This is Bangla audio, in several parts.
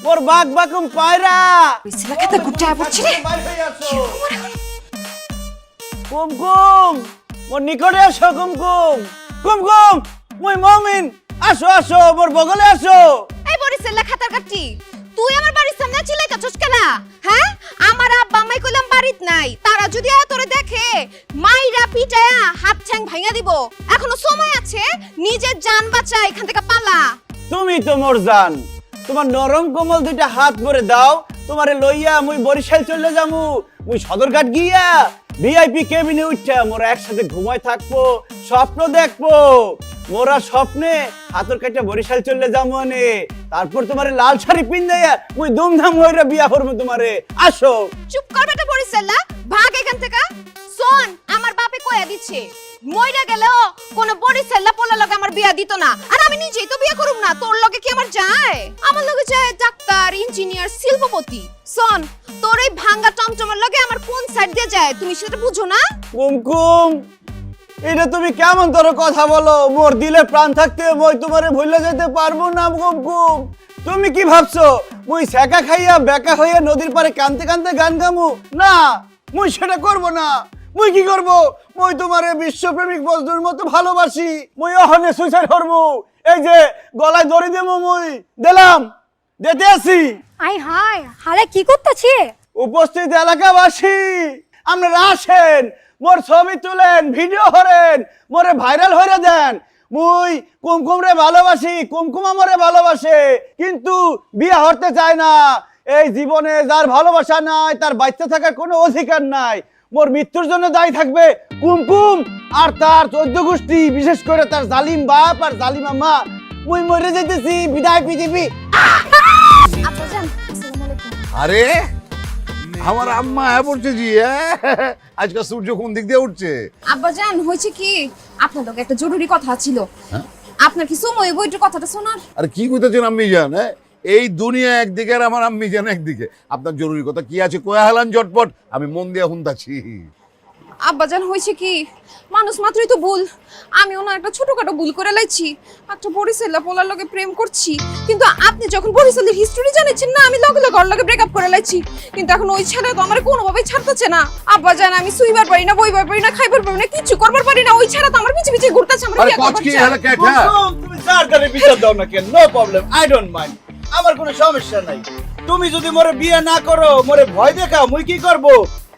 মোর বাঘ বাকুম পায়রা বিসলা কেতে গুটা পড়ছি রে কুমকুম মোর নিকটে আসো কুমকুম কুমকুম মুই মমিন আসো আসো মোর বগলে আসো এই বরিসেল্লা খাতার কাটি তুই আমার বাড়ির সামনে চিল্লাইতাছস কেন হ্যাঁ আমার আব্বা আম্মাই কইলাম বাড়িত নাই তারা যদি তোরে দেখে মাইরা পিটায়া হাত ঠ্যাং ভাঙা দিব এখনো সময় আছে নিজের জান বাঁচা এখান থেকে পালা তুমি তো মোর জান তোমার নরম কোমল দুইটা হাত ভরে দাও তোমারে লইয়া মুই বরিশাল চলে যামু মুই সদরঘাট গিয়া ভিআইপি কেবিনে উঠা মোরা একসাথে ঘুমায় থাকবো স্বপ্ন দেখবো মোরা স্বপ্নে হাতর কাটা বরিশাল চলে যাবো নে তারপর তোমারে লাল শাড়ি পিন্দাইয়া মুই ধুমধাম হইরা বিয়া করবো তোমারে আসো চুপ কর বেটা বরিসেল্লা ভাগ এখান থেকে শোন আমার বাপে কইয়া দিচ্ছে মইরা গেলেও কোন বরিসেল্লা পোলা লগে আমার বিয়া দিত না আর আমি নিজেই তো বিয়া করব না তোর লগে কি আমার যায় আমার লগে যায় ডাক্তার ইঞ্জিনিয়ার শিল্পপতি শোন তোর এই ভাঙ্গা টমটমের লগে আমার কোন সাইড দিয়ে যায় তুমি সেটা বুঝো না কুমকুম এটা তুমি কেমন তোর কথা বলো মোর দিলে প্রাণ থাকতে মই তোমারে ভুলে যেতে পারবো না কুমকুম তুমি কি ভাবছো মুই সেকা খাইয়া বেকা হইয়া নদীর পারে কানতে কানতে গান গামু না মুই সেটা করব না মুই কি করব মুই তোমারে বিশ্বপ্রেমিক বন্ধুর মতো ভালোবাসি মুই অহনে সুইসাইড করব এই যে গলায় দড়ি দেবো মুই দিলাম দিতে আসি আই হাই হারে কি করতেছি উপস্থিত এলাকাবাসী আপনারা আসেন মোর ছবি তুলেন ভিডিও করেন মোরে ভাইরাল হইরা দেন মুই কুমকুম রে ভালোবাসি কুমকুম আমারে ভালোবাসে কিন্তু বিয়ে হতে চায় না এই জীবনে যার ভালোবাসা নাই তার বাচ্চা থাকার কোনো অধিকার নাই মোর মৃত্যুর জন্য দায়ী থাকবে কুমকুম আর তার 14 গোষ্ঠী বিশেষ করে তার জালিম বাপ আর জালিমা মা মুই মরে যাইতেছি বিদায় পৃথিবী আব্বাজান আসসালামু আলাইকুম আরে আমার আম্মা পড়ছে জি আজকে সূর্য কোন দিক দিয়ে উঠছে আব্বাজান হইছে কি আপনার লগে একটা জরুরি কথা ছিল আপনার কি সময় বইটা কথাটা শোনার আরে কি কইতেছেন আম্মি জান এই দুনিয়া একদিকে আর আমার আম্মি জান একদিকে আপনার জরুরি কথা কি আছে কয়া হালান ঝটপট আমি মন দিয়া শুনতাছি আব্বাজান হইছে কি মানুষ মাত্রই তো ভুল আমিও না একটা ছোটখাটো ভুল করে লাইছি একটা বরিশাল্লা পোলার লগে প্রেম করছি কিন্তু আপনি যখন বরিশালের হিস্টোরি জানেছেন না আমি লগে লগে ওর লগে ব্রেকআপ করে লাইছি কিন্তু এখন ওই ছেলে তো আমার কোনোভাবেই ছাড়তেছে না আব্বাজান আমি শুইবার পারি না বইবার পারি না খাইবার পারি না কিছু করবার পারি না ওই ছেলে তো আমার পিছে পিছে ঘুরতেছে আমার আরে বিয়ে কচ করবার কি চাই। হলো কেটা কুমকুম, তুমি যার গানে বিচার দাও না কেন no problem I don't mind আমার কোনো সমস্যা নাই তুমি যদি মোরে বিয়ে না করো মোরে ভয় দেখাও মুই কি করব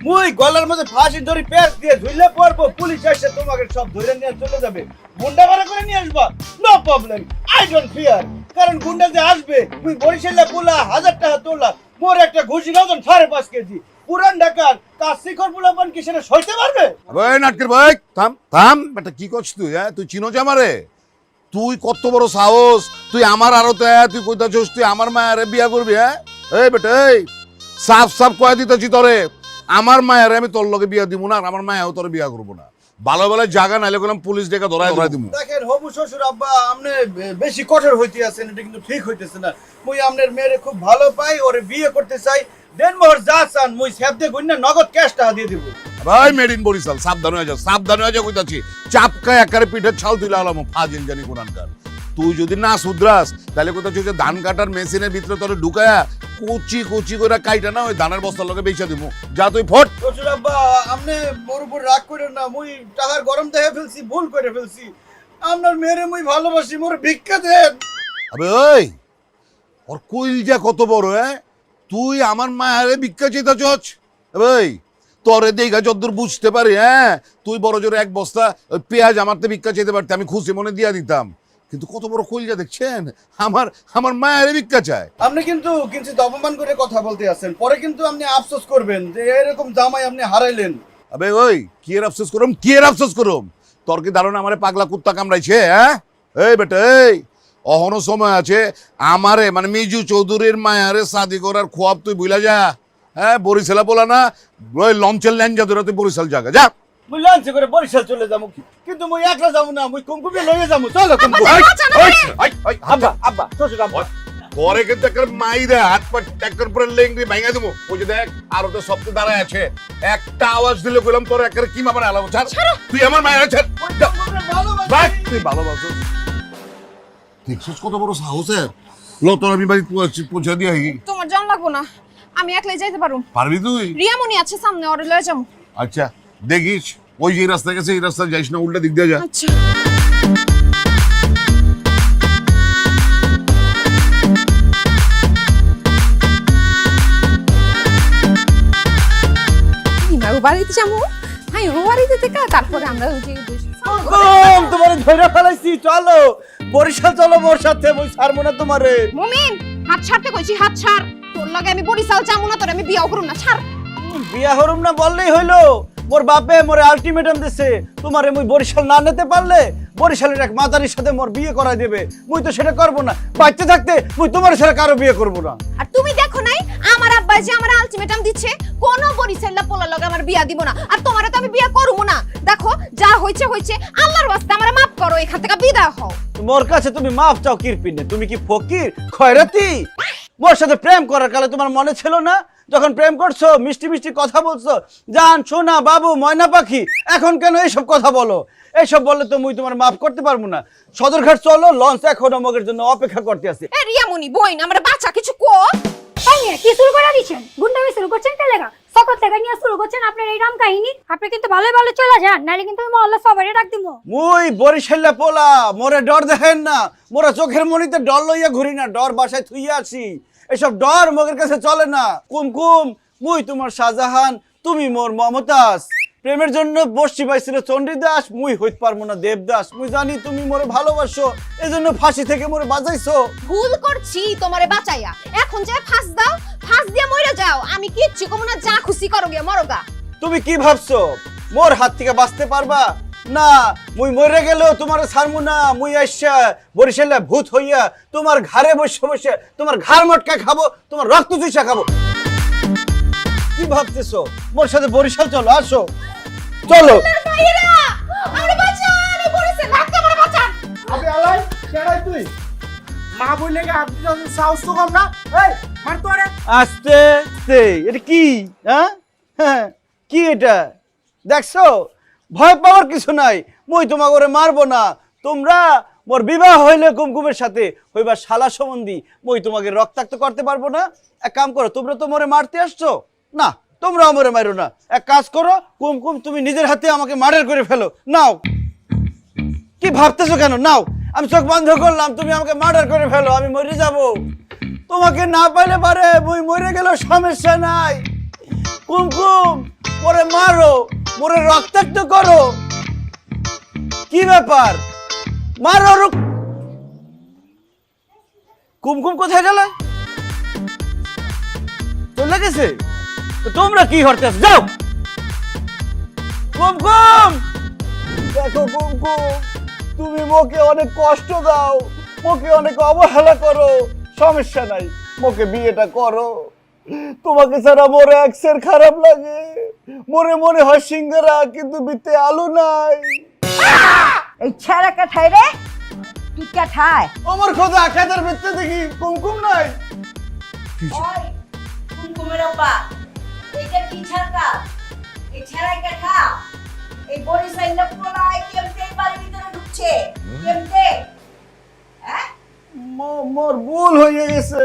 মুই গলার মধ্যে ফাঁসি ধরে পেঁচ দিয়ে ঝুলে পড়বো পুলিশ এসে তোমাকে সব ধরে নিয়ে চলে যাবে গুন্ডা ভাড়া করে নিয়ে আসবা no problem I don't fear কারণ গুন্ডা যে আসবে মুই বরিশালে পোলা 1000 টাকা তোলা মোর একটা ঘুষি দাও 5.5 কেজি পুরান ঢাকার কাজ শিখর পোলাপান কি সেটা সইতে পারবে ওই নাটকের ভাই থাম থাম বেটা কি করছিস তুই তুই চিনোস আমারে তুই কত বড় সাহস তুই আমার আরতে তুই কইতাছস তুই আমার মায়েরে বিয়া করবি এই বেটা এই সাফ সাফ কয়া দিতেছি তোরে আমার মায়ের আমি তোর লগে বিয়া দিব না আর আমার মায়াও তোর বিয়া করবো না ভালো ভালো জায়গা নাইলে গেলাম পুলিশ ডেকে ধরাই দিব দেখেন হবু শ্বশুর আব্বা আপনি বেশি কঠোর হইতে আছেন এটা কিন্তু ঠিক হইতেছে না মুই আপনার মেয়েরে খুব ভালো পাই ওরে বিয়ে করতে চাই দেনমোহর যা চান মুই সেবদে গুন্না নগদ ক্যাশ টাকা দিয়ে দিব ভাই মেড ইন বরিশাল সাবধান হয়ে যা কইতাছি চাপকায় একারে পিঠের ছাল তুলে আলাম ফাজিল জানি কোনানকার তুই যদি না সুদ্রাস তাহলে কোথাও যে ধান কাটার মেশিনের ভিতরে তোরে ঢুকায়া কুচি কুচি করে কাইটা না ওই ধানের বস্তার লগে বেচা দিব যা তুই ফট শ্বশুর আব্বা আপনি মোর উপর রাগ করেন না মুই টাকার গরম দেখে ফেলছি ভুল করে ফেলছি আপনার মেয়েরে মুই ভালোবাসি মোর ভিক্ষা দেন আবে ওই ওর কইলজা কত বড় তুই আমার মায়েরে ভিক্ষা চাইতাছস এই তোরে দেখা যতদূর বুঝতে পারি তুই বড় জোরে এক বস্তা পেঁয়াজ আমারতে ভিক্ষা চাইতে পারতি আমি খুশি মনে দিয়া দিতাম কিন্তু কত বড় কইলজা দেখছেন আমার মায়ের ভিক্ষা চায় আপনি কিন্তু কিঞ্চিত অপমান করে কথা বলতে আছেন পরে কিন্তু আপনি আফসোস করবেন যে এরকম জামাই আপনি হারাইলেন আবে ওই কি এর আফসোস করুম তোর কি ধারণা আমারে পাগলা কুত্তা কামড়াইছে এই বেটা এই অহনো সময় আছে আমারে মানে মিজু চৌধুরীর মায়ারে শাদি করার খোয়াব তুই বুইলা যা বরিশালা বলা না ওই লঞ্চের ল্যাঞ্জা ধরে তুই বরিশাল জায়গা যা মুই লঞ্চে করে বরিশাল চলে যাবো কিন্তু মুই একলা যাবো না মুই কুমকুমে লইয়ে যাবো চলো কুমকুম আব্বা আব্বা শ্বশুর আব্বা পরে কিন্তু একটা মাইরে হাত পা ট্যাক্টর পরে লেংড়ি ভাঙা দেবো ওই যে দেখ আর ওটা শব্দ দাঁড়ায় আছে একটা আওয়াজ দিলে কইলাম তোর একটা কি মাপার আলাদা ছাড় তুই আমার মায়ের ছাড় তুই ভালোবাসো দেখছিস কত বড় সাহসের লো তোর আমি বাড়ি পৌঁছে দিয়ে আই। তোমার জান লাগবো না, আমি একলাই যাইতে পারুম। পারবি তুই? রিয়ামণি আছে সামনে, ওরে লয়ে যাবো। আচ্ছা দেখিস ওই যে রাস্তা গেছে এই রাস্তা যাইস না, উল্টা দিক দিয়ে যা। আচ্ছা। বাড়িতে যাবো, হ্যাঁ ও বাড়িতে থেকে তারপরে আমরা ওই যে তোমার ধরে ফেলাইছি, চলো বরিশাল চলো মোর সাথে, ওই ছাড়বো না তোমারে। মুমিন হাত ছাড়তে কইছি, হাত ছাড়। তোর লাগে আমি বরিশাল যাবো না, তোর আমি বিয়াও করুম না, ছাড়। বিয়া হরুম না বললেই হইলো, মোর বাপে মোরে আলটিমেটাম দিছে, তোমারে মুই বরিশাল না নিতে পারলে বরিশালের এক মাদারির সাথে মোর বিয়ে করাই দেবে। মুই তো সেটা করবো না, বাচ্চা থাকতে মুই তোমার সাথে কারো বিয়ে করবো না। আর তুমি দেখো নাই আমার আব্বা যে আমার আলটিমেটাম দিচ্ছে, কোন বরিশাল্লা পোলা লগে আমার বিয়া দিব না, আর তোমারে তো আমি বিয়া করবো না। দেখো যা হইছে হইছে, আল্লাহর ওয়াস্তে আমারে maaf করো, এখান থেকে বিদায় হও। মোর কাছে তুমি মাফ চাও কিরপিনে, তুমি কি ফকির খয়রাতি? মোর সাথে প্রেম করার কালে তোমার মনে ছিল না? যখন প্রেম করছো মিষ্টি মিষ্টি কথা বলছো, জান সোনা বাবু ময়না পাখি, এখন কেন এইসব কথা বলো? এইসব বললে তো মুই তোমার মাফ করতে পারবো না। সদরঘাট চলো, লঞ্চ এখন আমাদের জন্য অপেক্ষা করতে আছে। এ রিয়ামণি বইন আমরা বাচ্চা কিছু কো। এই নিয়ে কি শুরু করে দিচ্ছেন? গুন্ডামি শুরু করছেন কে লেগা? সকল থেকে নিয়ে শুরু করছেন আপনার এই রাম কাহিনী। আপনি কিন্তু ভালো ভালো চলে যান, নাহলে কিন্তু আমি মহল্লা সবারই ডাক দিব। মুই বরিশাল্লা পোলা, মোরে ডর দেখেন না, মোরা চোখের মনিতে ডর লইয়া ঘুরি না, ডর বাসায় থুইয়া আসি। এসব ডর মোগের কাছে চলে না। কুমকুম, মুই তোমার শাহজাহান, তুমি মোর মমতাজ। প্রেমের জন্য বর্ষি পাইছিল চণ্ডীদাস, মুই হইতে পারবো না দেবদাস। মুই জানি তুমি মোরে ভালোবাসো, এজন্য ফাঁসি থেকে মোরে বাঁচাইছো। ভুল করছি তোমারে বাঁচাইয়া, এখন যে ফাঁস দাও, ফাঁস দিয়া মইরা যাও। আমি কিচ্ছু কমু না, যা খুশি করো গিয়া মরগা। তুমি কি ভাবছো মোর হাত থেকে বাঁচতে পারবা? না, মুই মরে গেলেও তোমার ছাড়মু না। মুই আইসা বরিশালে ভূত হইয়া তোমার ঘাড়ে বসে বসে তোমার ঘাড় মটকা খাবো, তোমার রক্ত চুষা খাবো। কি ভাবতেছো? মোর সাথে বরিশাল চলো, আসো চলো। ভাইরা আমরা বাঁচান, এই বরিশাল লাগতে আমরা বাঁচান। আবে আলাই কেডাই তুই? মা বইলে গে আপনি যখন সাহস তো কম না। এই মার তো আরে। আস্তে আস্তে, এটা কি? হ্যাঁ কি এটা দেখছো? ভয় পাওয়ার কিছু নাই, মুই তোমাকে ওরে মারবো না। তোমরা মোর বিবাহ হইলে কুমকুমের সাথে হইবা শালা সম্বন্ধী, মুই তোমাকে রক্তাক্ত করতে পারবো না। এক কাম করো, তোমরা তো মোরে মারতে আসছো না, তোমরা আমারে মারো না। এক কাজ করো কুমকুম, তুমি নিজের হাতে আমাকে মার্ডার করে ফেলো। নাও। কি ভাবতেছো কেন? নাও, আমি চোখ বন্ধ করলাম, তুমি আমাকে মার্ডার করে ফেলো, আমি মরে যাব। তোমাকে না পাইলে পারে, মুই মরে গেলেও সমস্যা নাই। কুমকুম, মোরে মারো, মোরে রক্তাক্ত করো। কি ব্যাপার? মারো। কুমকুম কোথায় গেল? চলে গেছে? তো তোমরা কি করতে আছো? যাও। কুমকুম, দেখো কুমকুম, তুমি মোকে অনেক কষ্ট দাও, মোকে অনেক অবহেলা করো, সমস্যা নাই, মোকে বিয়েটা করো। তোমাকে ছাড়া মোরে একসের খারাপ লাগে, মোরে মনে হয় সিঙ্গারা, কিন্তু বিতে আলু নাই। এই ছেলে কোথায় রে? তুই কোথায়? আমার খোদা, খেতের ভিতরে দেখি কুমকুম নাই। ওই কুমকুমের আপা, এইটা কি ছাড়কা? এই ছেলে কোথা? এই বরিশাইলে পোলাই কেমতে বাড়ির ভিতরে ঢুকছে? কেমতে? হ্যাঁ? মোর ভুল হয়ে গেছে।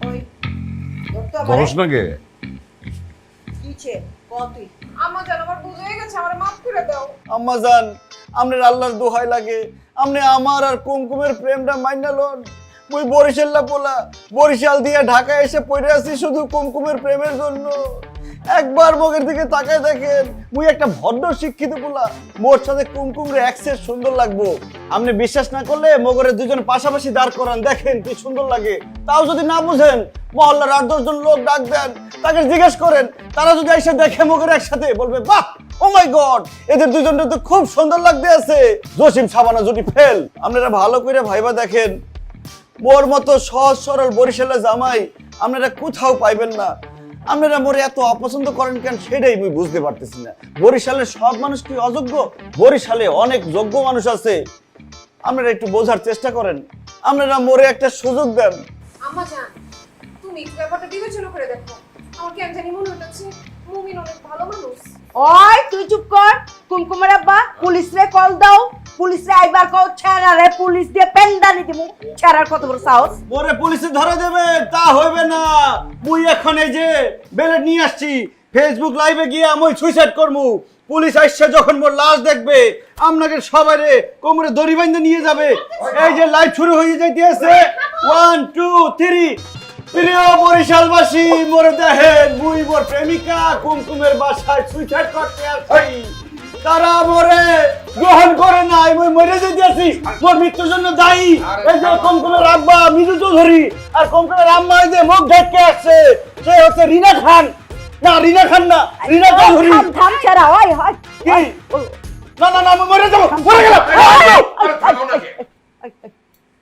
ওই দত্ত ধরস না কে? কিছে? কতই? আমার জান আমার ভুল হয়ে গেছে, আমারে maaf করে দাও। আম্মা জান, আপনার আল্লাহর দোহাই লাগে, আপনি আমার আর কুমকুমের প্রেমটা মাইনা লন। মুই বরিশাল্লা পোলা, বরিশাল দিয়ে ঢাকা এসে পড়ে আছি শুধু কুমকুমের প্রেমের জন্য। একবার মুখের দিকে তাকায় দেখেন, মুই একটা ভদ্র শিক্ষিত পোলা, মোর সাথে কুমকুমরে একসের সুন্দর লাগবো। আপনি বিশ্বাস না করলে মগরে দুজন পাশাপাশি দাঁড় করান, দেখেন কি সুন্দর লাগে। তাও যদি না বুঝেন, মহল্লার 8-10 জন লোক ডাক দেন, তাকে জিজ্ঞেস করেন, তারা যদি এসে দেখে মগরে একসাথে, বলবে বাহ, ও মাই গড, এদের দুজনটা তো খুব সুন্দর লাগতে আছে। জসিম সাবানা জুটি ফেল। আপনারা ভালো করে ভাইবা দেখেন, মোর মতো সহজ সরল বরিশালে জামাই আপনারা কোথাও পাইবেন না। আপনারা মোরে এত অপছন্দ করেন কেন, সেটাই আমি বুঝতে পারতেছি না। বরিশালের সব মানুষ কি অযোগ্য? বরিশালে অনেক যোগ্য মানুষ আছে, আপনারা একটু বোঝার চেষ্টা করেন। আপনারা মোরে একটা সুযোগ দেন। আম্মা জান, তুমি একটু ব্যাপারটা বিবেচনা করে দেখো। আমার কেন জানি মনে হচ্ছে মুমিন অনেক ভালো মানুষ। ওই তুই চুপ কর। কুমকুমের আব্বা পুলিশরে কল দাও, পুলিশরে আইবার কও, ছেড়ারে পুলিশ দিয়ে পেন্ডালি দিমু। ছেড়ার কত বড় সাহস! মোরে পুলিশে ধরে দেবে তা হইবে না। মুই এখন এই যে বেলেট নিয়ে আসছি, ফেসবুক লাইভে গিয়ে মুই সুইসাইড করমু। পুলিশ আইসা যখন মোর লাশ দেখবে আপনাকে সবাইরে কোমরে দড়ি বাইন্ধে নিয়ে যাবে। এই যে লাইভ শুরু হয়ে যাইতেছে, 1 2 3। প্রিয় বরিশালবাসী, মোরে দেখেন মুই মোর প্রেমিকা কুমকুমের বাসায় সুইসাইড করতে আসছি। তারা মোরে গ্রহণ করে নাই, মুই মরে যেতেছি। মোর মৃত্যুর জন্য দায়ী এই যে কুমকুমের আব্বা মিজু চৌধুরী, আর কুমকুমের আম্মা এই যে মুখ ঢেকে আসছে, সে হচ্ছে রিনা খান। না রিনা খান না, রিনা চৌধুরী। থাম থাম ছেড়া, ওই হয় কি? না না না, আমি মরে যাবো, মরে গেলাম।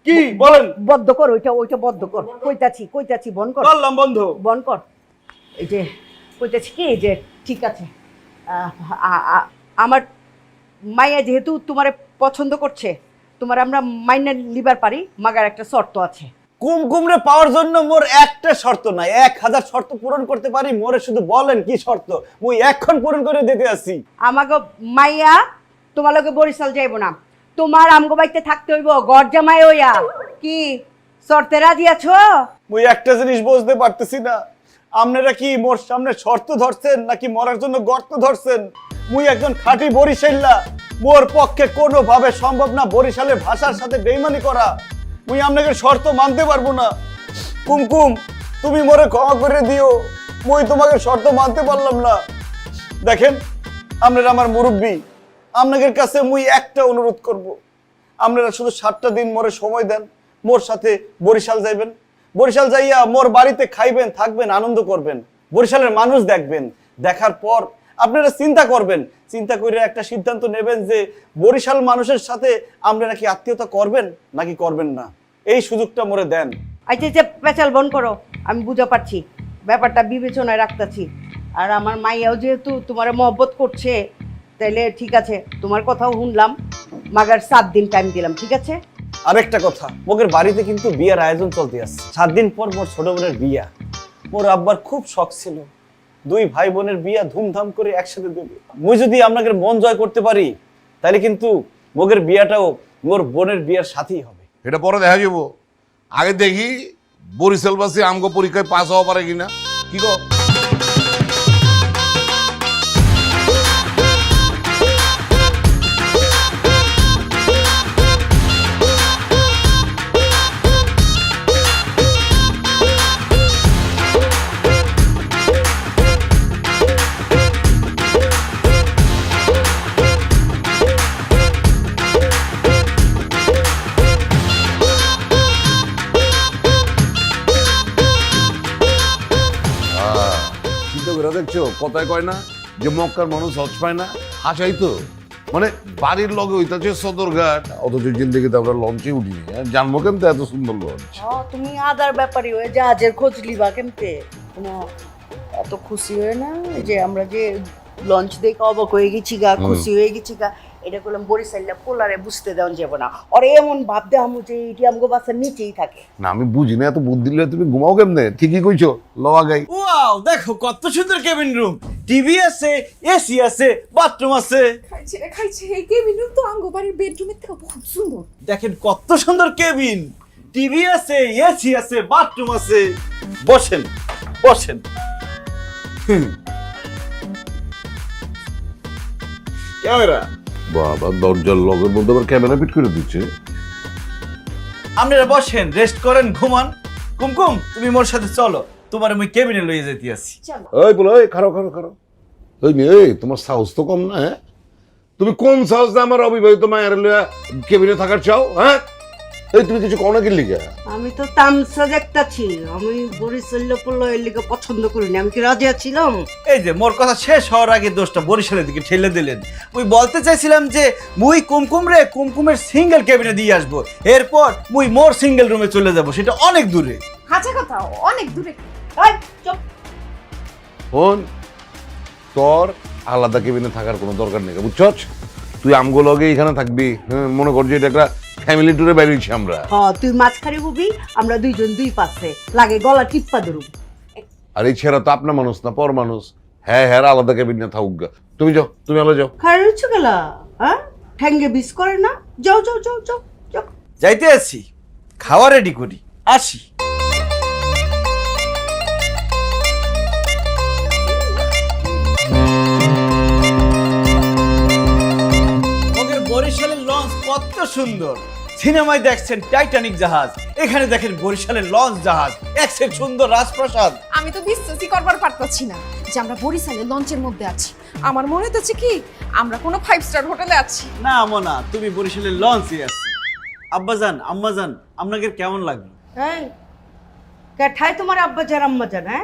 কি বলেন? বদ্ধ কর, ওইটা ওইটা বদ্ধ কর। কইতাছি বন কর, করলাম বন্ধু। বন কর। এই যে কইতাছি কি যে ঠিক আছে, আমার মাইয়া যেহেতু তোমারে পছন্দ করছে, তোমার আমরা মাইনে লিবার পারি, মাগার একটা শর্ত আছে। কুমকুমরে পাওয়ার জন্য মোর একটা শর্ত নাই, 1000 শর্ত পূরণ করতে পারি। মোরে শুধু বলেন কি শর্ত, মুই এখন পূরণ করে দিতে আসি। আমাকে মাইয়া তোমার লগে বরিশাল যাইব না, তোমার আমগো বাইতে থাকতে হইব গড় জামাই হইয়া। কি শর্তে রাজি আছো? মুই একটা জিনিস বুঝতে পারতেছি না, আপনারা কি মোর সামনে শর্ত ধরছেন নাকি মরার জন্য গর্ত ধরছেন? মুই একজন খাঁটি বরিশাল্লা, মোর পক্ষে কোনোভাবে সম্ভব না বরিশালের ভাষার সাথে বেইমানি করা। মুই আপনাকে শর্ত মানতে পারবো না। কুমকুম, তুমি মোরে ক্ষমা করে দিও, মুই তোমাকে শর্ত মানতে পারলাম না। দেখেন, আপনারা আমার মুরব্বী, আপনাদের কাছে মুই একটা অনুরোধ করব, আপনারা শুধু 7টা দিন মোরে সময় দেন, মোর সাথে বরিশাল যাইবেন। বরিশাল যাইয়া মোর বাড়িতে খাইবেন, থাকবেন, আনন্দ করবেন, বরিশালের মানুষ দেখবেন। দেখার পর আপনারা চিন্তা করবেন, চিন্তা করে একটা সিদ্ধান্ত নেবেন যে বরিশাল মানুষের সাথে আপনারা কি আত্মীয়তা করবেন নাকি করবেন না। এই সুযোগটা মোরে দেন। আচ্ছা যে পেঁচাল বন করো, আমি বুঝা পারছি, ব্যাপারটা বিবেচনায় রাখতেছি। আর আমার মাইয়াও যেহেতু তোমার মহব্বত করছে, তাইলে ঠিক আছে, তোমার কথাও শুনলাম, মাগার 7 দিন টাইম দিলাম, ঠিক আছে? আরেকটা কথা, মোগের বাড়িতে কিন্তু বিয়ের আয়োজন চলতে আছে। 7 দিন পর মোর ছোট বোনের বিয়া। মোর আব্বার খুব শখ ছিল 2 ভাই বোনের বিয়া ধুমধাম করে একসাথে দেবে। মুই যদি আপনাদের মন জয় করতে পারি, তাহলে কিন্তু মোগের বিয়াটাও মোর বোনের বিয়ার সাথেই হবে। এটা পরে দেখা যাবো, আগে দেখি বরিশালবাসী আমগো পরীক্ষায় পাস হওয়া পারে কিনা। কি গো? দেখছো কথায় কয় না যে মক্কার মানুষ হজ পায় না, হাসাই তো। মানে বাড়ির লগে হইতাছে সদরঘাট, অথচ জিন্দগিতে আমরা লঞ্চে উঠিনি। জানবো কেমতে এত সুন্দর লঞ্চ? তুমি আদার ব্যাপারই হয়ে জাহাজের খোঁজ লিবা কেমতে? এত খুশি হয়ে না যে আমরা যে লঞ্চ দেখে অবাক হয়ে গেছি গা, খুশি হয়ে গেছি গা, এটা করলাম বরিশাল্লা পোলারে বুঝতে দেওয়া যাব না। আর এমন ভাব দেখামু যে এটি আমগো বাসার নিচেই থাকে। না আমি বুঝি না, এত বুদ্ধি দিলে তুমি ঘুমাও কেমনে? ঠিকই কইছো, লওয়া গাই। ওয়াও, দেখো কত সুন্দর কেবিন রুম, টিভি আছে, এসি আছে, বাথরুম আছে। খাইছে এই কেবিন তো আঙ্গো বাড়ির বেডরুমের থেকে খুব সুন্দর। দেখেন কত সুন্দর কেবিন, টিভি আছে, এসি আছে, বাথরুম আছে। বসেন বসেন। ক্যামেরা বাবা, দরজার লগের মধ্যে আবার ক্যামেরা ফিট করে দিচ্ছে। আপনারা বসেন, রেস্ট করেন, ঘুমান। কুমকুম, তুমি মোর সাথে চলো, তোমার আমি কেবিনে লইয়ে যেতে আছি। ওই বলো, ওই খারো খারো খারো। ওই মেয়ে, এই তোমার সাহস তো কম না? হ্যাঁ, তুমি কোন সাহস দিয়ে আমার অবিবাহিত মায়ের লইয়া কেবিনে থাকার চাও? হ্যাঁ, এই তুমি কিছু কও না কি লিগা? আমি তো তামসা দেখতাছি, আমি বরিশাল্লা পোলার লিগে পছন্দ করিনি। আমি কি রাজি ছিলাম? এই যে মোর কথা শেষ হওয়ার আগে দোষটা বরিশালের দিকে ঠেলে দিলেন। মুই বলতে চাইছিলাম যে মুই কুমকুমের সিঙ্গেল কেবিনে দিয়ে আসবো, এরপর মুই মোর সিঙ্গেল রুমে চলে যাব, সেটা অনেক দূরে। হাঁচা কথা অনেক দূরে। এই চুপ। ফোন তোর আলাদা কেবিনে থাকার কোনো দরকার নেই, বুঝছস? তুই আমগো লগে এখানে থাকবি। মনে কর যে এটা একটা ফ্যামিলি ট্যুরে বেরিয়েছি আমরা। হ্যাঁ, তুই মাঝখানে হবি, আমরা দুইজন দুই পাশে, লাগে গলা টিপ্পা ধরুম। আর এই ছেড়া তো আপনার মানুষ না, পর মানুষ। হ্যাঁ হ্যাঁ, আলাদা কেবিনে থাকুক গা। তুমি যাও, তুমি আলো যাও। খারাপ হচ্ছে গেলা, হ্যাঁ ঠ্যাঙ্গে বিষ করে না, যাও যাও যাও যাও যাও। যাইতে আছি, খাওয়া রেডি করি, আসি। ওদের বরিশালের লঞ্চ কত সুন্দর। সিনেমায় দেখছেন টাইটানিক জাহাজ, এখানে দেখেন বরিশালের লঞ্চ জাহাজ, একসের সুন্দর রাজপ্রাসাদ। আমি তো বিশ্বাসই করবার পারতাছি না যে আমরা বরিশালের লঞ্চের মধ্যে আছি। আমার মনে হচ্ছে কি আমরা কোনো 5 স্টার হোটেলে আছি। না মোনা, তুমি বরিশালের লঞ্চে আছো। আব্বাজান আম্মাজান, আপনাদের কেমন লাগলো? এই কেঠায় তোমার আব্বা যান আম্মা জান, হ্যাঁ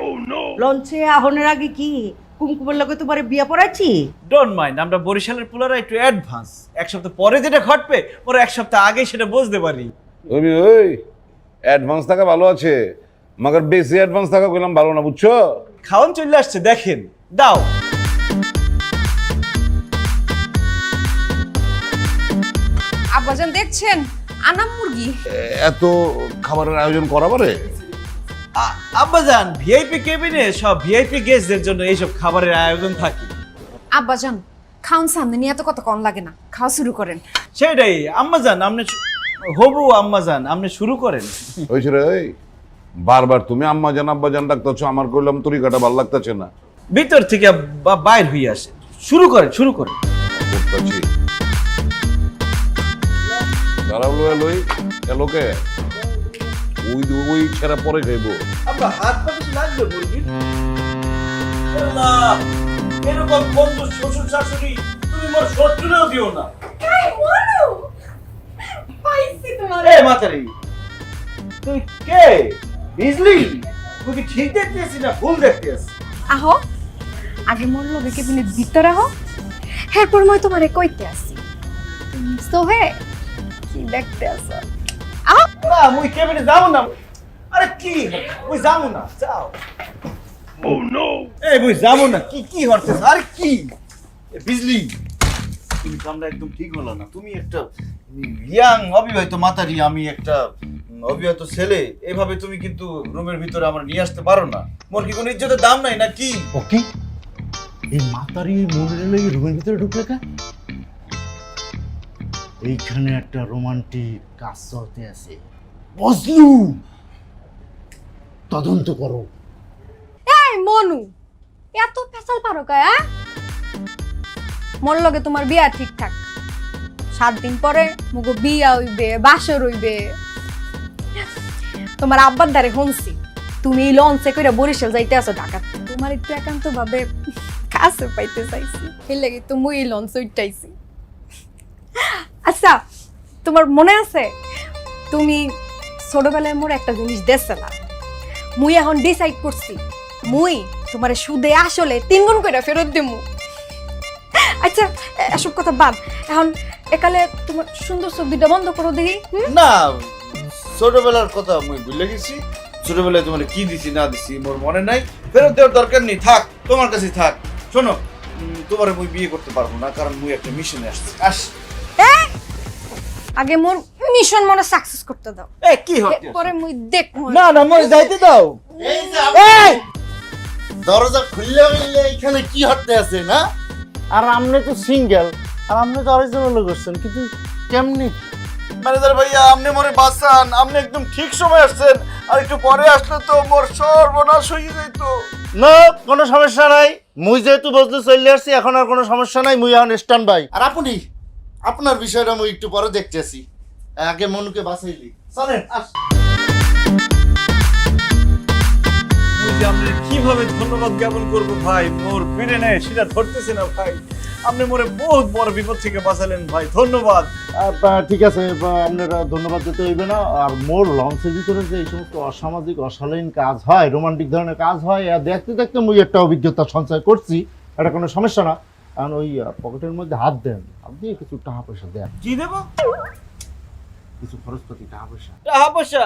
লঞ্চে আহনের আগে কি কুমকুমের লগে তোমার বিয়া পড়াইছি? ডোন্ট মাইন্ড, আমরা বরিশালের পুলারা একটু অ্যাডভান্স। এক সপ্তাহ পরে যেটা ঘটবে ওরা এক সপ্তাহ আগে সেটা বুঝতে পারি। তুমি ওই অ্যাডভান্স থাকা ভালো আছে, মাগার বেশি অ্যাডভান্স থাকা কইলাম ভালো না, বুঝছো? খাওয়ান চলে আসছে, দেখেন, দাও। আব্বাজান দেখছেন আনাম মুরগি। এত খাবারের আয়োজন করা পারে? আব্বাজান, ভিআইপি কেবিনে সব ভিআইপি গেস্টদের জন্য এইসব খাবারের আয়োজন থাকে। আব্বাজান খাওন সামনে নিয়ে এত কত কম লাগে না, খাওয়া শুরু করেন। সেটাই আম্মাজান, আপনি হবু আম্মাজান, আপনি শুরু করেন। হয়েছে রে, এই বারবার তুমি আম্মা জান আব্বা জান ডাকতেছ, আমার কইলাম তরিকাটা ভালো লাগতেছে না। ভিতর থেকে বাইর হয়ে আসে। শুরু করেন, শুরু করেন। করতেছি দাঁড়াও, লই লই এলোকে ওই ছেড়া পরে খাইবো। আব্বা হাত পা কিছু লাগবে মুরগির? আল্লাহ, এরকম বন্ধু শ্বশুর শাশুড়ি তুমি মোর শত্রুরেও দিও না। এ মাতারি, তুই কে? বিজলি? তুই কি ঠিক দেখতেছিস না ভুল দেখতেছিস? আহো আগে মোর লগে কেবিনের ভিতরে আহো, এরপর মই তোমারে কইতে আসি। তুমি সোহে কি দেখতে আসো? আহো। না, মুই কেবিনে যাবো না। আরে কি, মুই যাবো না, যাও। ও নো, এই মুই যাবো না। কি কি হচ্ছে? আরে কি এ বিজলি, তুমি তো আমরা একদম ঠিক হলো না। তুমি একটা ইয়াং অবিবাহিত মাতারি, আমি একটা অবিবাহিত ছেলে, এভাবে তুমি কিন্তু রুমের ভিতরে আমরা নিয়ে আসতে পারো না। মোর কি কোনো ইজ্জতের দাম নাই নাকি? ওকে, এই মাতারি মনের লই রুমের ভিতরে ঢুকলে কা? এইখানে একটা রোমান্টিক কাজ চলতে আছে, বুঝলু? তদন্ত করো। এই মনু, এত পেছাল পারো কা? মোর লগে তোমার বিয়া ঠিকঠাক, 7 দিন পরে মুগো বিয়া হইবে, বাসর হইবে। তোমার আব্বার দ্বারে শুনছি তুমি লঞ্চে কইরা বরিশাল যাইতে আছো ঢাকা। তোমার একটু একান্ত ভাবে কাছে পাইতে চাইছি, এই লাগি তো মুই লঞ্চ উঠাইছি। আচ্ছা, তোমার মনে আছে তুমি ছোটবেলায় মোর একটা জিনিস দেছে না? মুই এখন ডিসাইড করছি, মুই তোমারে সুদে আসলে 3 গুণ করে ফেরত দেবো। আচ্ছা এসব কথা বাদ, এখন একালে তোমার সুন্দর চোখ দুইটা বন্ধ করো দেখি। না, ছোটবেলার কথা মুই ভুলে গেছি। ছোটবেলায় তোমার কি দিছি না দিছি মোর মনে নাই, ফেরত দেওয়ার দরকার নেই, থাক তোমার কাছে থাক। শোনো, তোমার মুই বিয়ে করতে পারবো না, কারণ মুই একটা মিশনে আসছি। আগে মোর মিশন মনে সাকসেস করতে দাও, কি হচ্ছে? পরে মুই দেখবো। না না, মোর যাইতে দাও। দরজা খুললে গেলে এখানে কি হতে আছে না? আর আপনি তো সিঙ্গেল, আর আপনি তো অরিজিনাল করছেন, কিন্তু কেমনি? ম্যানেজার ভাইয়া, আপনি মোরে বাঁচান, আপনি একদম ঠিক সময় আসছেন। আর একটু পরে আসলে তো মোর সর্বনাশ হয়ে যেত। না, কোনো সমস্যা নাই। মুই যেহেতু বসলে চলে আসছি, এখন আর কোনো সমস্যা নাই। মুই এখন স্ট্যান্ড বাই। আর আপনি আপনার বিষয়টা মুই একটু পরে দেখতেছি, আগে মনুকে বাঁচাইলি। চলেন আস। আপনি কিভাবে ধন্যবাদ জ্ঞাপন করবো ভাই, মোর ফিরে নেয় সেটা ধরতেছে না ভাই। আপনি মোরে বহুত বড় বিপদ থেকে বাঁচালেন ভাই, ধন্যবাদ। ঠিক আছে, আপনারা ধন্যবাদ দিতে হইবে না। আর মোর লঞ্চের ভিতরে যে এই সমস্ত অসামাজিক অশালীন কাজ হয়, রোমান্টিক ধরনের কাজ হয়, দেখতে দেখতে মুই একটা অভিজ্ঞতা সঞ্চয় করছি। এটা কোনো সমস্যা না। কারণ ওই পকেটের মধ্যে হাত দেন, হাত দিয়ে কিছু টাকা পয়সা দেন, কি দেবো? কিছু খরচপাতি টাকা পয়সা। টাকা পয়সা?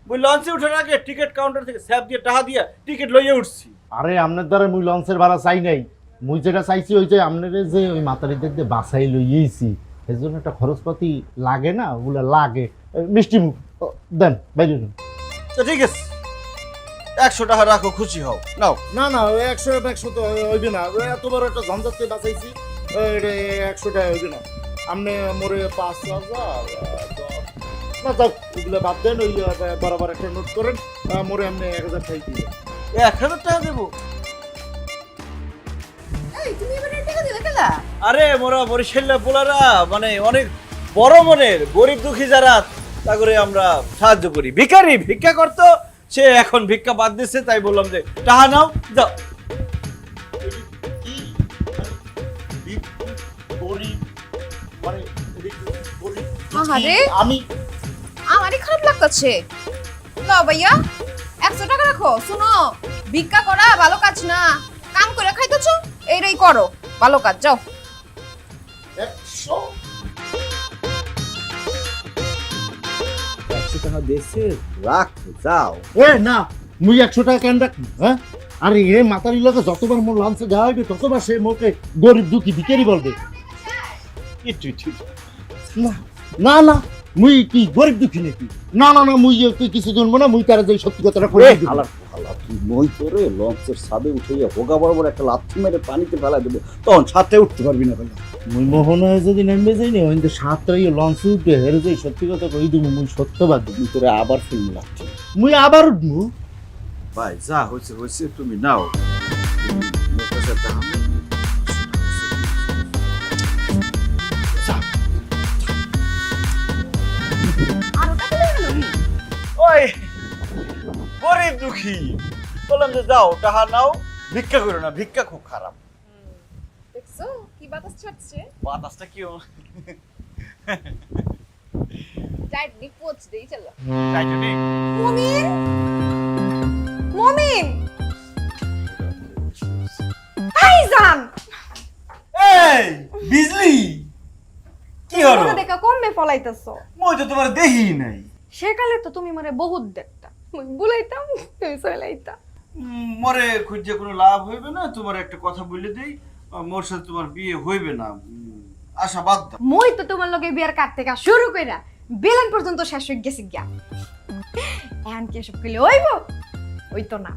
ওই লঞ্চে ওঠার আগে টিকিট কাউন্টার থেকে স্যাপ দিয়ে টাকা দিয়ে টিকিট লইয়ে উঠছি। আরে আপনার দ্বারা মুই লঞ্চের ভাড়া চাই নাই। মুই যেটা চাইছি ওই যে আপনার যে ওই মাতারি দেখতে বাসাই লইয়েছি, এর জন্য একটা খরচপাতি লাগে না? ওগুলো লাগে। মিষ্টি মুখ দেন, বাইরে দেন। তো ঠিক আছে, 100 টাকা রাখো, খুশি হও, নাও। না না, ওই 100 তো হইবে না, ওই এত বড় একটা ঝঞ্ঝাতে বাঁচাইছি, এটা 100 টাকা হইবে না। আপনি মোরে 5,000 না যাও, ওগুলো বাদ দেন, ওই বরাবর একটা নোট করেন, মোরে আপনি 1,000 টাকা দিবেন। 1000 টাকা দেবো? এই তুমি এবারে টাকা দিলে কেলা? আরে মোরা বরিশালের পোলারা মানে অনেক বড় মনের, গরিব দুঃখী যারা তা করে আমরা সাহায্য করি। ভিখারি ভিক্ষা করতো, সে এখন ভিক্ষা বাদ দিচ্ছে, তাই বললাম যে টাকা নাও, যাও। আহারে। আমি আমারই খারাপ লাগতেছে। নাও ভাইয়া, 100 টাকা রাখো। শুনো, ভিক্ষা করা ভালো কাজ না, কাম করে খাইতেছো, এইটাই করো, ভালো কাজ, যাও। 100 টাকা দিয়েছে, রাখ, যাও। এ না, মুই 100 টাকা কেন রাখবো? হ্যাঁ, আরে এ মাতারি লোকে যতবার মোর লাঞ্চে যাওয়া হইবে ততবার সে মোকে গরিব দুঃখী ভিখারি বলবে। না না না, মুই কি গরিব দুঃখী নাকি? না না না, মুই তুই কিছু জানবো না, মুই তারা যে সত্যি কথাটা করে দিব। তুই মই করে লঞ্চের ছাদে উঠে হোগা বরাবর একটা লাথি মেরে পানিতে ফেলা দেবো, তখন ছাদে উঠতে পারবি না ভাই। মুই মোহনায় যদি নেমে যাই না, ওই সাতটাই লঞ্চে উঠে হেরে যাই, সত্যি কথা কই দিব, মুই সত্যবাদ দিব। তোরে আবার ফিল্ম লাগছে মুই আবার উঠবো। ভাই, যা হয়েছে হয়েছে, তুমি নাও। আরো টাকা দেবে না? ওই গরিব দুঃখী বললাম যে যাও, টাকা নাও, ভিক্ষা করো না, ভিক্ষা খুব খারাপ। দেখছো কি বাতাস ছাড়ছে? বাতাসটা কি ডাইরেক্টলি পোচ দেই, চলো। টাইটানিক? মমিন, মমিন, ভাইজান, এই বিজলি, কি হলো? তোমরা দেখা কমবে ফলাইতেছো। মই তো তোমার দেহি নাই। সেকালে তো তুমি মানে বহুত দেখতা, মুই বুলাইতাম, তুমি চলাইতা। মরে খুঁজে কোনো লাভ হইবে না। তোমার একটা কথা বলে দেই, মোর সাথে তোমার বিয়ে হইবে না, আশা বাদ দাও। মুই তো তোমার লগে বিয়ার কাট থেকে শুরু কইরা বেলান পর্যন্ত শেষ হয়ে গেছি গিয়া। এখন কি এসব কইলে হইব? হইতো না।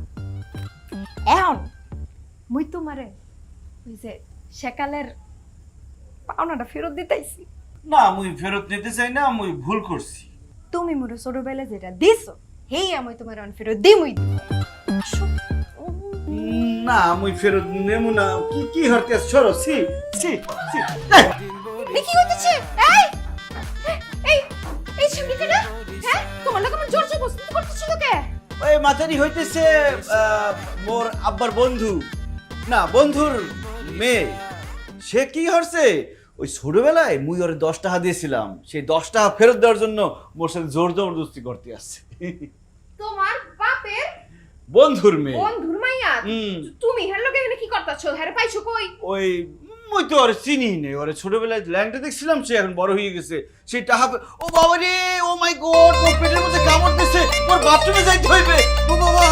এখন মুই তোমারে ওই যে সেকালের পাওনাটা ফেরত দিতেইছি। না, মুই ফেরত নিতে চাই না, মুই ভুল করছি। তুমি মোরে ছোটবেলায় যেটা দিছো, হেই আমি তোমার এখন ফেরত দিমই। না, মুই ফেরত নেমু না। কি কি হরতে সরো, সি সি সি। কি হইতেছে? এই এই এই সামনেটা না? হ্যাঁ, তোমার লোক আমার জোর জবরদস্তি করতেছিল কে? ওই মাথারি হইতেছে মোর আব্বার বন্ধু, না বন্ধুর মেয়ে। সে কি হরছে, ওই ছোটবেলায় মুই ওরে 10 টাকা দিয়েছিলাম, সেই 10 টাকা ফেরত দেওয়ার জন্য মোর সাথে জোর জবরদস্তি করতে আসছে। তোমার বাপের বন্ধুর মেয়ে। বন্ধুর মাইয়া? তুমি হের লোকে এখানে কি করতেছো? হেরে পাইছো কই? ওই মুই তো ওরে চিনি নেই, ওরে ছোটবেলায় ল্যাংটা দেখছিলাম, সে এখন বড় হয়ে গেছে। সেই টাকা ও বাবা রে, ও মাই গড, ওর পেটের মধ্যে কামড় দিচ্ছে, ওর বাথরুমে যাইতে হইবে। ও বাবা,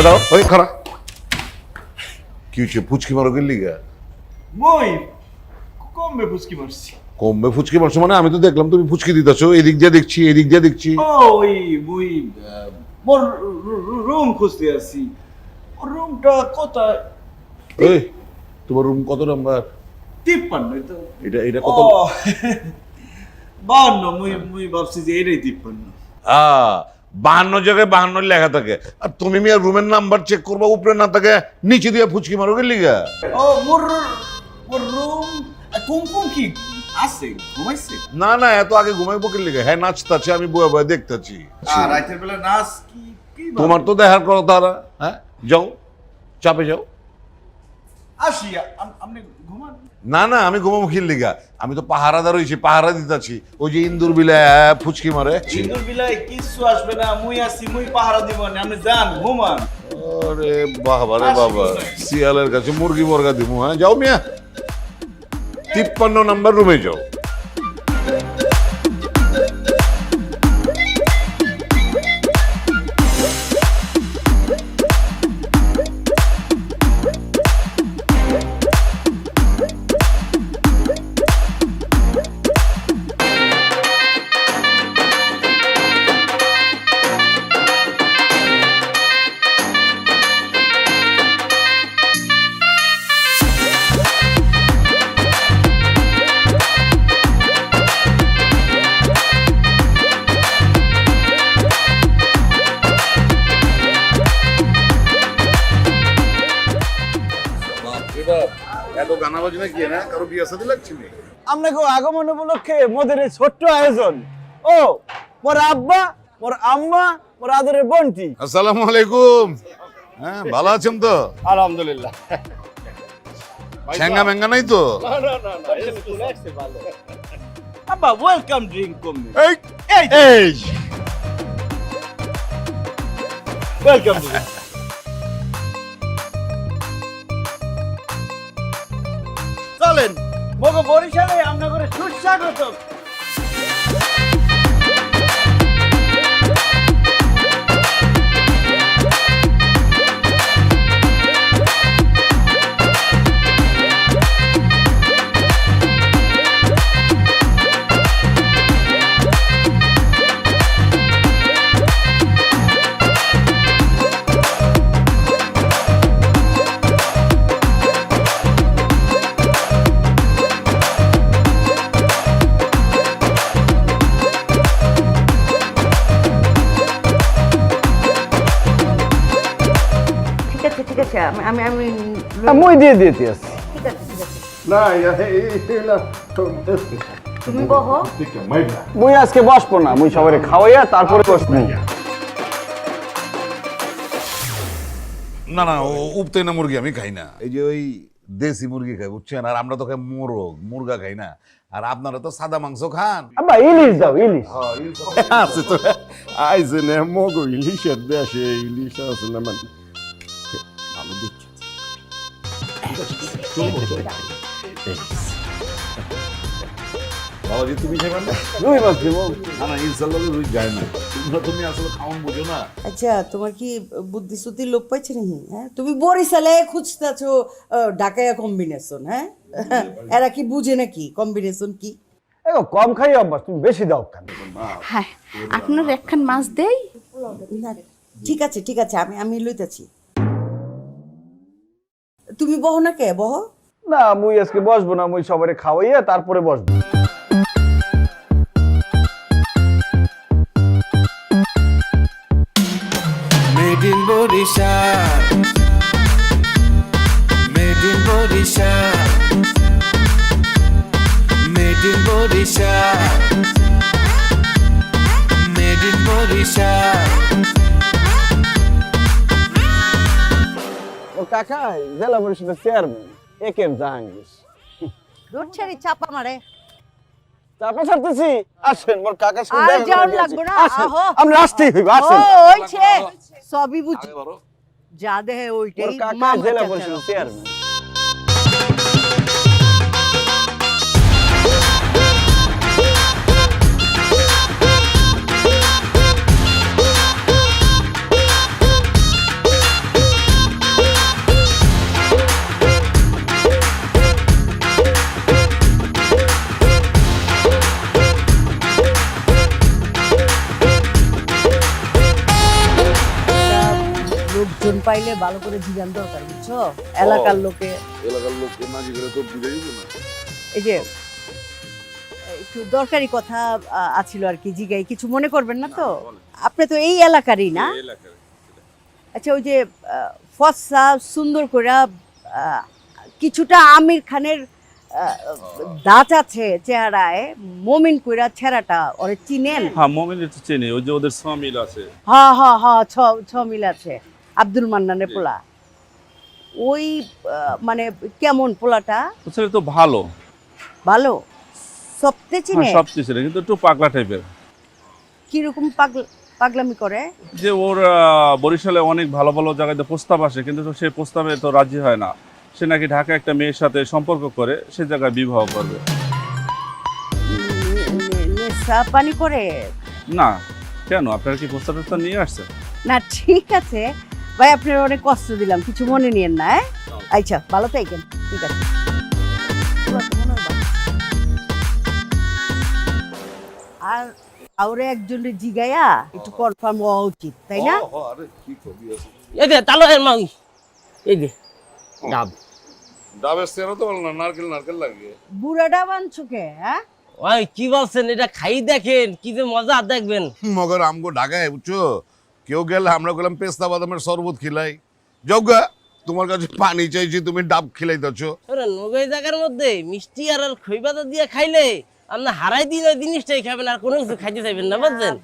দাও ওই খারাপ কি হচ্ছে? ফুচকি মারো গেলি গা? মই কমবে ফুচকি মারছি। কমবে ফুচকি মারছো মানে? আমি তো দেখলাম তুমি ফুচকি দিতেছো, এদিক দিয়ে দেখছি, এদিক দিয়ে দেখছি। ও ওই মুই মোর রুম খুঁজতে আছি। ওর রুমটা কোথায়? এই তোমার রুম কত নাম্বার? 53। তো এটা এটা কত? 52। মুই ভাবছি যে এটাই 53। 52 জায়গায় 52 লেখা থাকে, আর তুমি মিয়া রুমের নাম্বার চেক করবা উপরে না থাকে, নিচে দিয়ে ফুচকি মারো গেলি গা? ও মোর রুম কুমকুম কি আছে, ঘুমাইছে? না না, এত আগে ঘুমাইবো কি লিগা? হ্যাঁ নাচতাছে, আমি বয়ে বয়ে দেখতেছি। আর রাতের বেলা নাচ কি কি তোমার তো দেখার কথা তারা। হ্যাঁ যাও, চাপে যাও। আসি আপনি ঘুমান। না না, আমি ঘুমাবো খিল লিগা, আমি তো পাহারাদার হইছি, পাহারা দিতাছি। ওই যে ইন্দুর বিলে ফুচকি মারে। ইন্দুর বিলাই কিছু আসবে না, মুই আছি, মুই পাহারা দিব না, আপনি যান ঘুমান। আরে বাবা রে বাবা, শিয়ালের কাছে মুরগি বর্গা দিমু। হ্যাঁ যাও মিয়া, 53 নম্বর রুমে যাও। এত গানা বাজনা কি না, কারো বিয়ে সাথে লাগছে না? আপনাকে আগমন উপলক্ষে মোদের এই ছোট্ট আয়োজন। ও মোর আব্বা, মোর আম্মা, মোর আদরের বোনটি। আসসালামু আলাইকুম। হ্যাঁ ভালো আছেন তো? আলহামদুলিল্লাহ। ঠ্যাঙ্গা ম্যাঙ্গা নাই তো? আব্বা ওয়েলকাম ড্রিঙ্ক কমবে। এই এই ওয়েলকাম ড্রিঙ্ক। চলেন মগো বরিশালে আমরা করে সুস্বাগত। ঠিক আছে আমি আমি মুই দিয়ে দিতে আছি। ঠিক আছে না তুমি বহো। মুই আজকে বসবো না, মুই সবারে খাওয়াইয়া তারপরে বসবো। না না, উপতে না মুরগি আমি খাই না। এই যে ওই দেশি মুরগি খাই, বুঝছেন? আর আমরা তো খাই মোরগ, মুরগা খাই না। আর আপনারা তো সাদা মাংস খান। আব্বা ইলিশ দাও, ইলিশ। আছে তো আইছে না মগো ইলিশের দেশে ইলিশ আছে না মানে ভালো দেখছি। বাবাজি তুমি খাবেন না? রুই মাছ দিব। না না, ইনশাল্লাহ রুই যায় না। তুমি আসলে খাওয়ান বুঝো না। আচ্ছা তোমার কি বুদ্ধি সুদ্ধি লোপ পাইছে নাকি? হ্যাঁ তুমি বরিশালে খুঁজতেছো ঢাকায়া কম্বিনেশন। হ্যাঁ এরা কি বুঝে নাকি কম্বিনেশন কি? এগো কম খাই অভ্যাস, তুমি বেশি দাও কেন? হ্যাঁ আপনার একখান মাছ দেই। না ঠিক আছে আমি আমি লইতেছি। তুমি বহো না কে বহো। না মুই আজকে বসবো না, মুই সবারে খাওয়াইয়া তারপরে বসবো। Made in Borishal, made in Borishal, made in Borishal, made in Borishal. ও কাকা জেলা পরিষদের চেয়ারম্যান একেম জাহাঙ্গীর। রোড ছেড়ে চাপা মারে। চাপা ছাড়তেছি, আসেন মোর কাকার আর সঙ্গে দেখা যাওয়ার করে লাগবে না, আসেন। আহো। আমরা আসতেই হইব, আসেন। ওইছে সবই বুঝি যা দেহে মোর ওইটাই কাকা মামা জেলা চাচা। পরিষদের চেয়ারম্যান। লোকজন পাইলে ভালো করে জিজ্ঞান দরকার বুঝছো, এলাকার লোকে। এলাকার লোক না জিজ্ঞেস তো বুঝাই না। এই যে একটু দরকারি কথা আছিল আর কি, জিগাই কিছু মনে করবেন না তো? আপনি তো এই এলাকারই না? আচ্ছা ওই যে ফর্সা সুন্দর করে কিছুটা আমির খানের দাঁত আছে চেহারায়, মমিন কইরা ছেঁড়াটা ওরে চিনেন? হ্যাঁ মোমিনের তো চেনে, ওই যে ওদের সমিল আছে। হ্যাঁ ছ মিল আছে, আব্দুল মান্নানের পোলা। ওই মানে কেমন পোলাটা? তো ছেলে তো ভালো, ভালো, সবতে চিনে? হ্যাঁ সব ছেলে, কিন্তু একটু পাগলা টাইপের। কিরকম পাগলামি করে? যে ওর বরিশালে অনেক ভালো ভালো জায়গায় প্রস্তাব আসে, কিন্তু তো সেই প্রস্তাবে তো রাজি হয় না। সে নাকি ঢাকা একটা মেয়ের সাথে সম্পর্ক করে সে জায়গায় বিবাহ করবে। নেশা পানি করে? না, কেন, আপনারা কি প্রস্তাব টস্তাব নিয়ে আসছেন? না ঠিক আছে ভাই, আপনার অনেক কষ্ট দিলাম, কিছু মনে নিয়েন না। আচ্ছা ভালো থাকেন, ঠিক আছে। আর আউরে একজনের জিগাইয়া একটু কনফার্ম হওয়া উচিত, তাই না? এই যে তালো এর মাই, এই যে ডাব। ডাবের সেরা তো বল না, নারকেল নারকেল লাগে। বুড়াটা বানছো কে? হ্যাঁ ওই কি বলছেন, এটা খাই দেখেন কি যে মজা, দেখবেন। মগর আমগো ঢাকায় বুঝছো, কেউ গেলে আমরা গেলাম পেস্তা বাদামের শরবত খিলাই, যোগা তোমার কাছে পানি চাইছি, তুমি ডাব খিলাইতেছ। ওরে নগই জায়গার মধ্যে মিষ্টি আর খইবাদা দিয়ে খাইলে আপনি হারাই দিন ওই জিনিসটাই খাবেন, আর কোনো কিছু খাইতে চাইবেন না, বুঝছেন?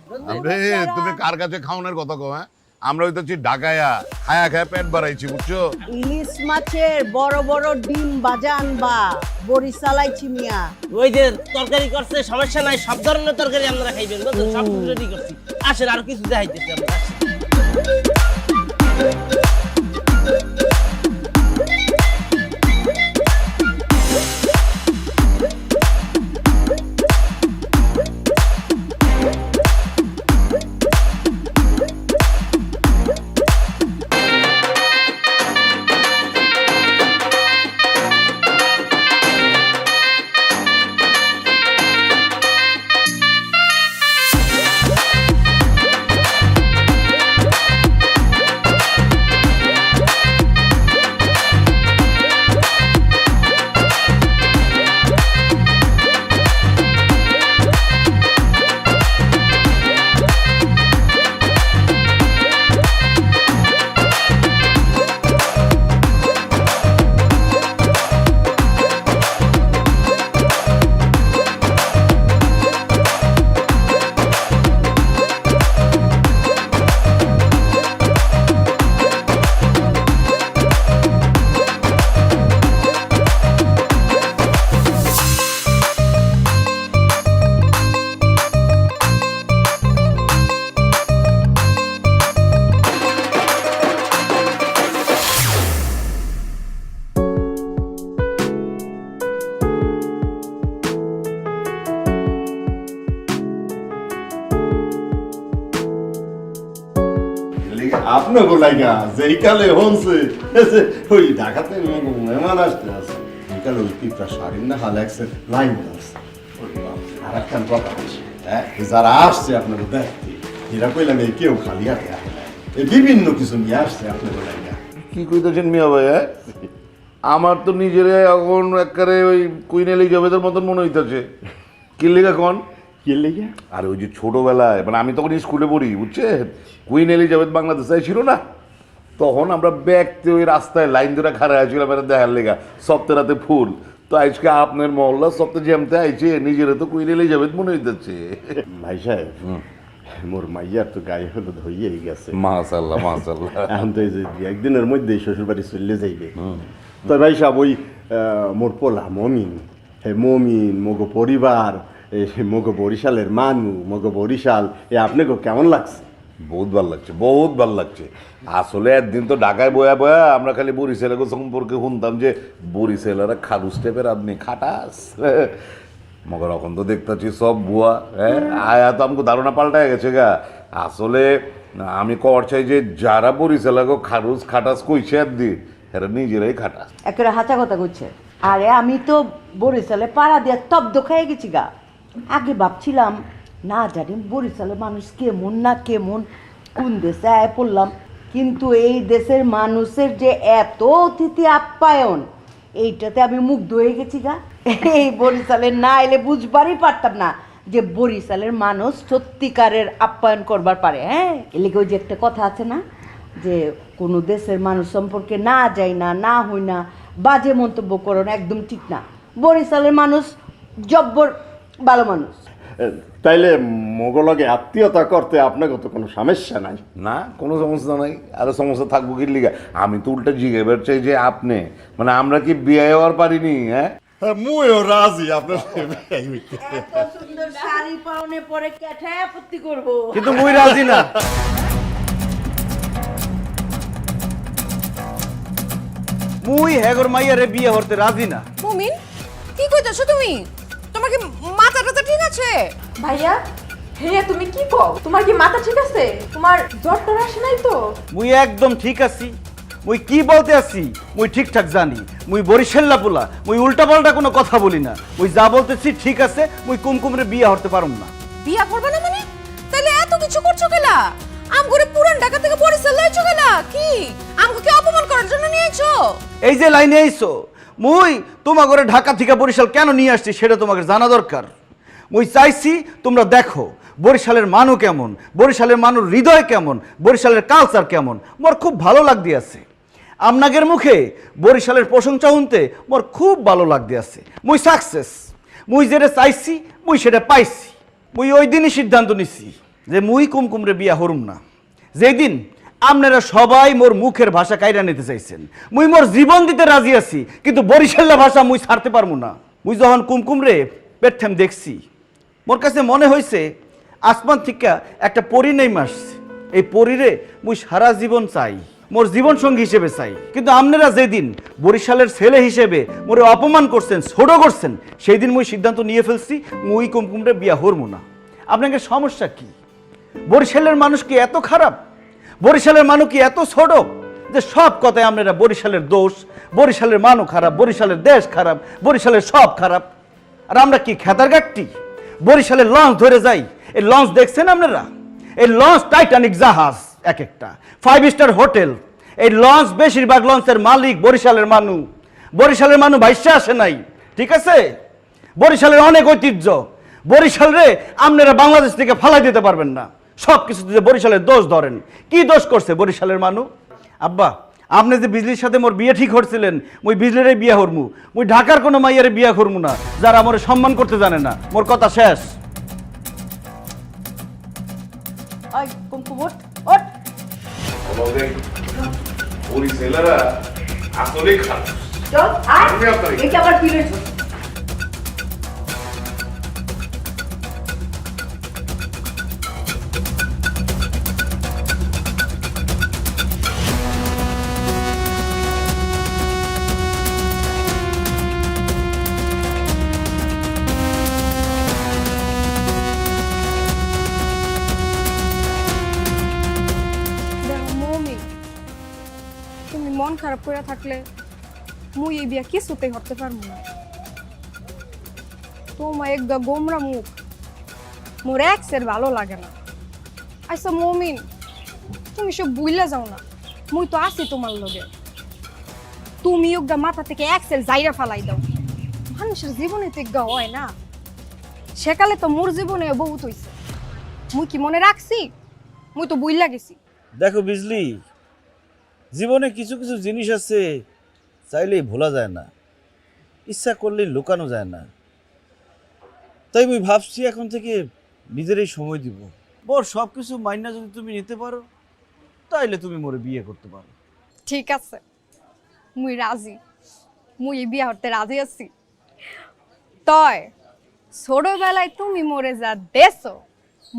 তুমি কার কাছে খাওয়ানোর কথা কো? হ্যাঁ, আমরা হইতেছি ঢাকায়া, খায়া খায়া পেট বাড়াইছি বুঝছো। ইলিশ মাছের বড় বড় ডিম ভাজা আনবা, বরিশালাইছি মিয়া। ওই যে তরকারি করছে, সমস্যা নাই, সব ধরনের তরকারি আপনারা খাইবেন, বুঝছেন? সব কিছু রেডি করছি, আসেন আর কিছু দেখাইতেছি আমরা। আপনার গোলাইগা যেই কালে হনছে ওই ঢাকাতে মেহমান আসতে আছে, এই কালে ওই পিঁপড়া শাড়ির না হাল একসে লাইন আছে। আর একখান কথা আছে, হ্যাঁ, যারা আসছে আপনাকে দেখতে, এরা কইলাম এই কেউ খালি হাতে আসে না, এই বিভিন্ন কিছু নিয়ে আসছে আপনার গোলাইগা। কি কইতেছেন মিয়া ভাই? হ্যাঁ, আমার তো নিজের এখন একবারে ওই কুইন এলিজাবেথের মতন মনে হইতেছে। কি লেখা কোন? কি লেগে? আর ওই যে ছোটবেলায়, মানে আমি তখন স্কুলে পড়ি বুঝছেন, কুইন এলিজাবেথ বাংলাদেশে ছিল না, তখন আমরা ব্যাগতে ওই রাস্তায় লাইন ধরে খাড়া আছিলাম এটা দেখার লেগা, সপ্তাহ রাতে ফুল। তো আজকে আপনার মহল্লা সপ্তাহে জ্যামতে আইছে, নিজেরা তো কুইন এলিজাবেথ মনে হইতেছে। ভাই সাহেব, মোর মাইয়ার তো গায়ে হলুদ হইয়াই গেছে, মাশাআল্লাহ মাশাআল্লাহ। এখন তো এই যে একদিনের মধ্যেই শ্বশুর বাড়ি চলে যাইবে। তো ভাই সাহেব, ওই মোর পোলা মমিন, হে মমিন মগো পরিবার, এই মগো বরিশালের মানু, মগো বরিশাল, এ আপনাকে কেমন লাগছে? বহুত ভাল লাগছে, বহুত ভাল লাগছে। আসলে একদিন তো ঢাকায় বয়া বয়া আমরা খালি বরিশালের সম্পর্কে শুনতাম যে বরিশালেরা খারুস টাইপের আপনি খাটাস, মগর এখন তো দেখতেছি সব বুয়া। হ্যাঁ, আয়া তো আমাকে ধারণা পাল্টায় গেছে গা। আসলে আমি কর চাই যে যারা বরিশালাকে খারুস খাটাস কইছে একদিন, এরা নিজেরাই খাটাস। একেবারে হাঁচা কথা করছে। আরে আমি তো বরিশালে পাড়া দিয়ে তব্দ খেয়ে গেছি গা। আগে ভাবছিলাম না জানি বরিশালের মানুষ কেমন না কেমন, কোন দেশে আয় পড়লাম, কিন্তু এই দেশের মানুষের যে এত অতিথি আপ্যায়ন, এইটাতে আমি মুগ্ধ হয়ে গেছি গা। এই বরিশালে না এলে বুঝবারই পারতাম না যে বরিশালের মানুষ সত্যিকারের আপ্যায়ন করবার পারে। হ্যাঁ, এলিগে ওই যে একটা কথা আছে না, যে কোনো দেশের মানুষ সম্পর্কে না যাই না, না হই না, বাজে মন্তব্য করো না, একদম ঠিক না। বরিশালের মানুষ জব্বর ভালো মানুষ। তাইলে মোগলকে আত্মীয়তা করতে আপনাকে তো কোনো সমস্যা নাই। না কোনো সমস্যা নাই, আরে সমস্যা থাকবো কি লিগা? আমি তো উল্টা জিজ্ঞেস চাই যে আপনি মানে আমরা কি বিয়ে হওয়ার পারিনি? হ্যাঁ মুইও রাজি আপনার এত সুন্দর শাড়ি পাওনে পরে কেঠায় আপত্তি করব। কিন্তু মুই রাজি না। মুই হেগর মাইয়ারে বিয়ে হতে রাজি না। মুমিন কি কইতাছো তুমি? তোমার কি মাথা টাথা ঠিক আছে? ভাইয়া হে তুমি কি কও? তোমার কি মাথা ঠিক আছে? তোমার জ্বর টর আসে নাই তো? মুই একদম ঠিক আছি। মুই কি বলতে আছি মুই ঠিকঠাক জানি। মুই বরিশাল্লা পোলা, মুই উল্টা পাল্টা কোনো কথা বলি না। মুই যা বলতেছি ঠিক আছে। মুই কুমকুমরে বিয়ে হতে পারুম না। বিয়া করবে না মানে? তাহলে এত কিছু করছো কেলা? আমগরে পুরান ঢাকা থেকে বরিশাল লাইছো কেলা? কি আমগকে অপমান করার জন্য নিয়ে আইছো? এই যে লাইনে আইছো, মুই তোমার ঘরে ঢাকা থেকে বরিশাল কেন নিয়ে আসছি সেটা তোমাকে জানা দরকার। মুই চাইছি তোমরা দেখো বরিশালের মানুষ কেমন, বরিশালের মানুষ হৃদয় কেমন, বরিশালের কালচার কেমন। মোর খুব ভালো লাগতে আছে আপনাদের মুখে বরিশালের প্রশংসা শুনতে। মোর খুব ভালো লাগতে আছে। মুই সাকসেস। মুই যেটা চাইছি মুই সেটা পাইছি। মুই ওই দিনই সিদ্ধান্ত নিছি যে মুই কুমকুমরে বিয়া হরুম না যেদিন আপনারা সবাই মোর মুখের ভাষা কাইরা নিতে চাইছেন। মুই মোর জীবন দিতে রাজি আছি, কিন্তু বরিশাল্লা ভাষা মুই ছাড়তে পারবো না। মুই যখন কুমকুমরে পেট্ঠাম দেখছি, মোর কাছে মনে হয়েছে আসমান থেকে একটা পরী নেই আসছে। এই পরীরে মুই সারা জীবন চাই, মোর জীবন সঙ্গী হিসেবে চাই। কিন্তু আপনারা যেদিন বরিশালের ছেলে হিসেবে মোরে অপমান করছেন, ছোট করছেন, সেই দিন মুই সিদ্ধান্ত নিয়ে ফেলছি মুই কুমকুমরে বিয়া হরমু না। আপনাকে সমস্যা কি? বরিশালের মানুষ কি এত খারাপ? বরিশালের মানুষ কি এত ছোট যে সব কথায় আপনারা বরিশালের দোষ, বরিশালের মানুষ খারাপ, বরিশালের দেশ খারাপ, বরিশালের সব খারাপ? আর আমরা কি খেতার গাট্টি? বরিশালের লঞ্চ ধরে যাই। এই লঞ্চ দেখছেন আপনারা? এই লঞ্চ টাইটানিক জাহাজ এক একটা 5 স্টার হোটেল। এই লঞ্চ বেশিরভাগ লঞ্চের মালিক বরিশালের মানুষ। বরিশালের মানুষ ভাইসা আসে নাই, ঠিক আছে? বরিশালের অনেক ঐতিহ্য। বরিশালে আপনারা বাংলাদেশ থেকে ফালাই দিতে পারবেন না। সব কিছুতে যে বরিশালের দোষ ধরেন, কি দোষ করছে বরিশালের মানুষ? আব্বা আপনি যে বিজলির সাথে মোর বিয়ে ঠিক করছিলেন, মুই বিজলিরে বিয়া হরমু। মুই ঢাকার কোনো মাইয়ারে বিয়া করমু না যারা আমার সম্মান করতে জানে না। মোর কথা শেষ। ওই কুমকুম ওঠ ওঠ। ওই ছেলেরা আসলেই খারাপ। চল আয়। এটা আবার কি হয়েছে? মমি তুমি মন খারাপ করে থাকলে মুই এই বিয়া কিছুতেই হতে পারবো না। তোমার একদম গোমরা মুখ মোর এক্সের ভালো লাগে না। আচ্ছা মমিন তুমি সব বুইলা যাও না, মুই তো আছি তোমার লগে। তুমি একদম মাথা থেকে এক্সেল জাইরা ফালাই দাও। মানুষের জীবনে তো একদম হয় না, সেকালে তো মোর জীবনে বহুত হইছে। মুই কি মনে রাখছি? মুই তো বুইলা গেছি। দেখো বিজলি, জীবনে কিছু কিছু জিনিস আছে চাইলেই ভোলা যায় না, ইচ্ছা করলেই লুকানো যায় না। তাই আমি ভাবছি এখন থেকে নিজেরই সময় দিব। বর সব কিছু মাইনা যদি তুমি নিতে পারো তাইলে তুমি মোরে বিয়ে করতে পারো। ঠিক আছে, মুই রাজি। মুই এই বিয়া হতে রাজি আছি। তয় ছোটবেলায় তুমি মোরে যা দেছো,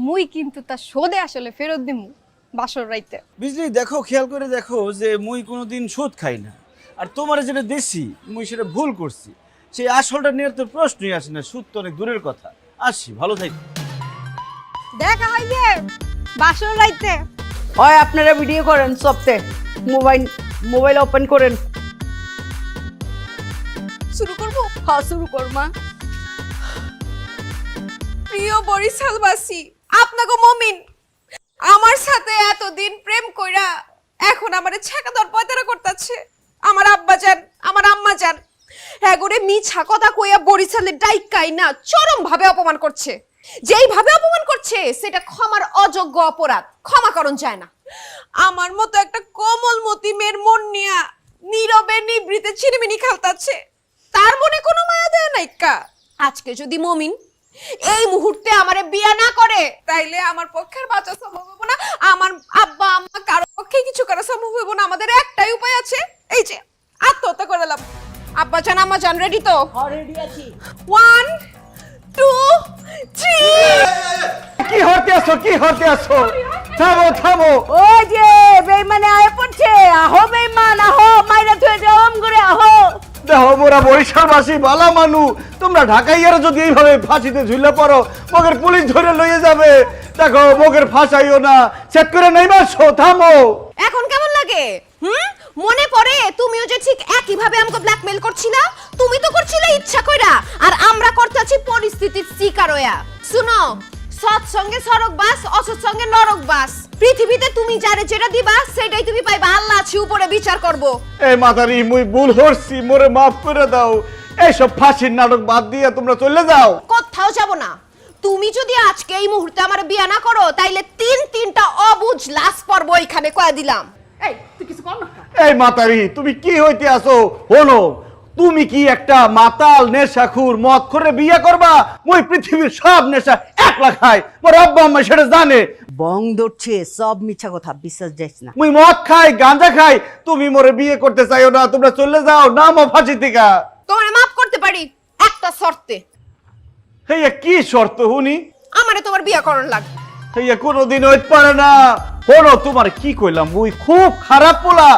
মুই কিন্তু তা শোধে আসলে ফেরত দিমু বাসর রাইতে। বিজলি দেখো, খেয়াল করে দেখো যে মুই কোনোদিন সুদ খাই না। আর তোমার যেটা দেশি মুই সেটা ভুল করছি, সেই আসলটা নিয়ে তো প্রশ্নই আসে না। সুদ তো অনেক দূরের কথা। আসি, ভালো থাকি। দেখা হইবে বাসর রাইতে। হয় আপনারা ভিডিও করেন সবতে, মোবাইল ওপেন করেন। শুরু করব? হ্যাঁ শুরু কর মা। প্রিয় বরিশালবাসী, আপনাকে মমিন আমার সাথে এতদিন প্রেম কইরা এখন আমারে ছেকা দর পয়তারা করতেছে। আমার আব্বা জান, আমার আম্মা জান এগোরে মিছা কথা কইয়া বরিশালের ডাইকাই না চরম ভাবে অপমান করছে। যেই ভাবে অপমান করছে সেটা ক্ষমার অযোগ্য অপরাধ, ক্ষমা করণ যায় না। আমার মতো একটা কোমলমতি মেয়ের মন নিয়া নীরবে নিবৃতে চিনিমিনি খেলতাছে, তার মনে কোনো মায়া দেয় নাই কা। আজকে যদি মমিন এই মুহূর্তে আমারে বিয়া না করে তাইলে আমার পক্ষের বাঁচা সম্ভব হবে না, আমার আব্বা আম্মা কারো পক্ষে কিছু করা সম্ভব হবে না। আমাদের একটাই উপায় আছে, এই যে আত্মহত্যা করে নিলাম। আব্বা জান আম্মা জান রেডি তো? রেডি আছি। 1 2 3। কি হতে আসো, কি হতে আসো? থামো থামো। ওই যে বেইমানে আয় পড়ছে, আহো বেইমান আহো, মাইরা থুয়ে যে ওম করে আহো। দেখো মোরা বরিশালবাসী বালা মানু, তোমরা ঢাকাইয়ারা যদি এইভাবে ফাঁসিতে ঝুলে পড়ো, মগের পুলিশ ধরে লইয়ে যাবে। দেখো মগের ফাঁসাইও না, সেট করে নাই মারছো, থামো। এখন কেমন লাগে? মনে পড়ে তুমিও যে ঠিক একই ভাবে আমাকে ব্ল্যাকমেল করছিলা? তুমি তো করছিলে ইচ্ছা কইরা, আর আমরা করতেছি পরিস্থিতির শিকার হইয়া। শুনো, সৎ সঙ্গে সড়ক বাস, অসৎ সঙ্গে নরক বাস। পৃথিবীতে তুমি যারে যেটা দিবা সেটাই তুমি পাইবা। আল্লাহ আছে উপরে বিচার করব। এই মাতারি মুই ভুল করছি, মোরে মাফ করে দাও। এইসব ফাঁসির নাটক বাদ দিয়ে তোমরা চলে যাও। কোথাও যাব না। তুমি যদি আজকে এই মুহূর্তে আমার বিয়া না করো তাইলে তিনটা অবুঝ লাশ পড়ব এখানে কয়া দিলাম। এই তুই কিছু কর না। এই মাতারি তুমি কি হইতে আসো? হলো তুমি কি একটা মাতাল নেশাখুর মদ করে বিয়ে করবা? মুই পৃথিবীর সব নেশা একলা খাই, মোর আব্বা আম্মা সেটা জানে। বং ধরছে, সব মিছা কথা, বিশ্বাস যাইস না। মুই মদ খাই, গাঁজা খাই, তুমি মোরে বিয়ে করতে চাইও না। তোমরা চলে যাও, নামো ফাঁসি থেকে। তোমারে মাফ করতে পারি একটা শর্তে। হেয়া কি শর্ত হুনি? আমারে তোমার বিয়া করার লাগবে। হেয়া কোনোদিন হইতে পারে না। হলো তোমার কি কইলাম, মুই খুব খারাপ পোলা।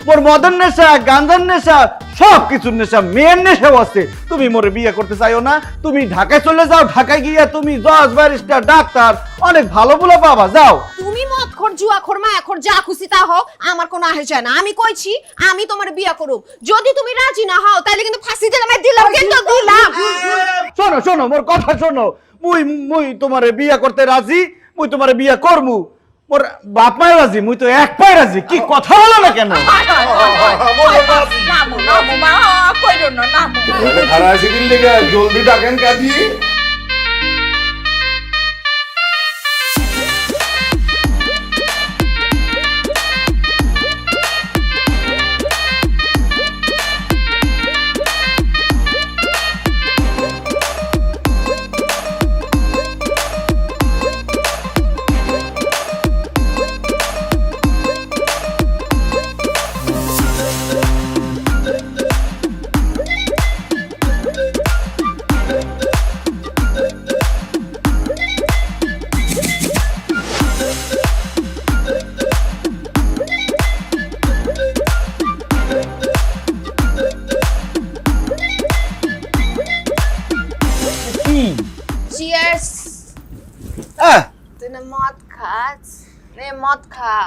মোর মদের নেশা, গাঁজার নেশা, সব কিছুর নেশা, মেয়ের নেশাও আছে। তুমি মোরে বিয়ে করতে চাইও না। তুমি ঢাকায় চলে যাও, ঢাকায় গিয়া তুমি জজ, ব্যারিস্টার, ডাক্তার অনেক ভালো পোলা পাবা, যাও। তুমি মদখোর, জুয়াখোর, মায়াখোর, যা খুশি তা হোক, আমার কোনো আহে যায় না। আমি কইছি আমি তোমার বিয়া করব। যদি তুমি রাজি না হও তাহলে কিন্তু ফাঁসি দিলাম, কিন্তু দিলাম। শোনো শোনো, মোর কথা শোনো। মুই মুই তোমারে বিয়া করতে রাজি, মুই তোমারে বিয়া করমু। মোর বাপ মায়ের রাজি, মুই তো এক পায়ে রাজি। কি কথা বলো না কেন? জলদি ডাকেন কাজী। চিয়ার্স। তুই না মদ খাস? নে মদ খা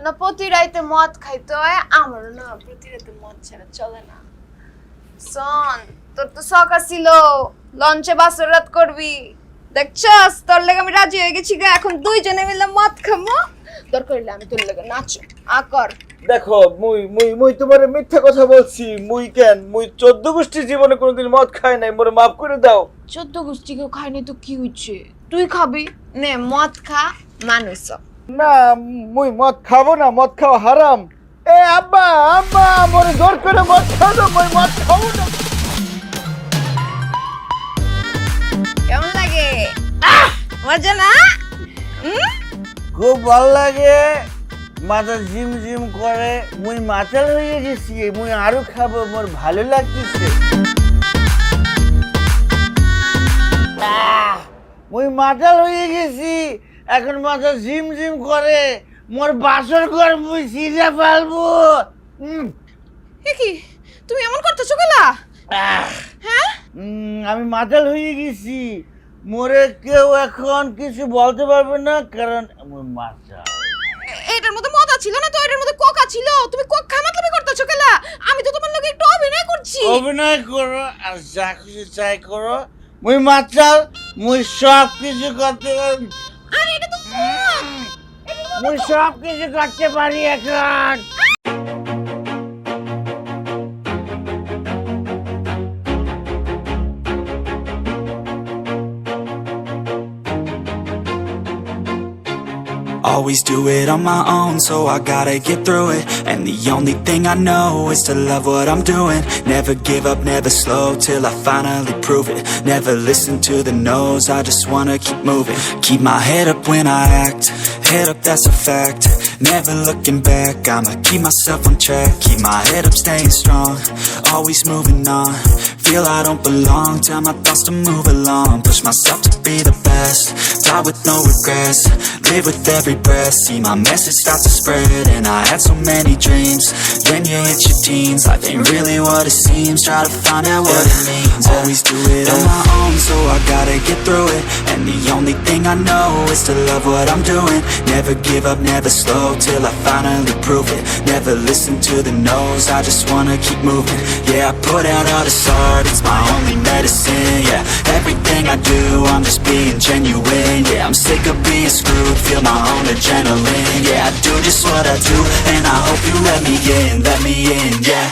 না। প্রতি রাইতে মদ খাইতে হয়, আমারও না প্রতি রাইতে মদ ছাড়া চলে না। শোন, তোর তো শখ ছিল লঞ্চে বাসর রাত করবি, দেখছস? তোর লেগে আমি রাজি হয়ে গেছি গা। এখন দুইজনে মিলে মদ খামো, দরকার হইলে আমি তোর লেগে নাচো আকর। দেখো মুই মুই মুই তোমারে মিথ্যা কথা বলছি। মুই কেন, মুই 14 গোষ্ঠীর জীবনে কোনোদিন মদ খাই নাই। মোরে মাফ করে দাও। 14 গোষ্ঠী কেউ খায়নি তো কি হচ্ছে? তুই খাবি, নে মদ খা, মানুষ হ। না, মুই মদ খাবো না, মদ খাওয়া হারাম। এ আব্বা আব্বা, মোরে জোর করে মদ খাও না, মুই মদ খাবো না। কেমন লাগে? মজা না? খুব ভালো লাগে, মাথা ঝিম ঝিম করে। মুই মাতাল হয়ে গেছি, মুই আরো খাবো, মোর ভালো লাগতেছে। মুই মাতাল হয়ে গেছি, এখন মাথা ঝিম ঝিম করে। মোর বাসর ঘর মুই সিজা পালবো। কি তুমি এমন করতেছো গলা? হ্যাঁ, আমি মাতাল হয়ে গেছি। মোরে কেউ এখন কিছু বলতে পারবে না, কারণ মুই মাতাল। এটার মধ্যে মজা ছিল না তো, এটার মধ্যে কোকা ছিল। তুমি কোক খামাতলামি করতেছো গলা? আমি তো তোমার লগে একটু অভিনয় করছি। অভিনয় করো আর যা খুশি চাই করো, মুই মাতাল, মুই সব কিছু করতে পারি। আরে এটা তো কোক। মুই সব কিছু করতে পারি এখন। Always do it on my own, so I gotta get through it. And the only thing I know is to love what I'm doing. Never give up, never slow, till I finally prove it. Never listen to the no's, I just wanna keep moving. Keep my head up when I act, head up, that's a fact. Never looking back, I'ma keep myself on track. Keep my head up, staying strong, always moving on. Feel I don't belong, tell my thoughts to move along. Push myself to be the best, die with no regrets. Live with every breath, see my message start to spread. And I had so many dreams, then you hit your teens. Life ain't really what it seems, try to find out what it means. Always do it on my own, so I gotta get through it. And the only thing I know is to love what I'm doing. Never give up, never slow, till I finally prove it. Never listen to the no's, I just wanna keep moving. Yeah, I put out all this art, it's my only medicine. Yeah, everything I do, I'm just being genuine. Yeah, I'm sick of being screwed, feel my own adrenaline. Yeah, I do just what I do, and I hope you let me in, yeah.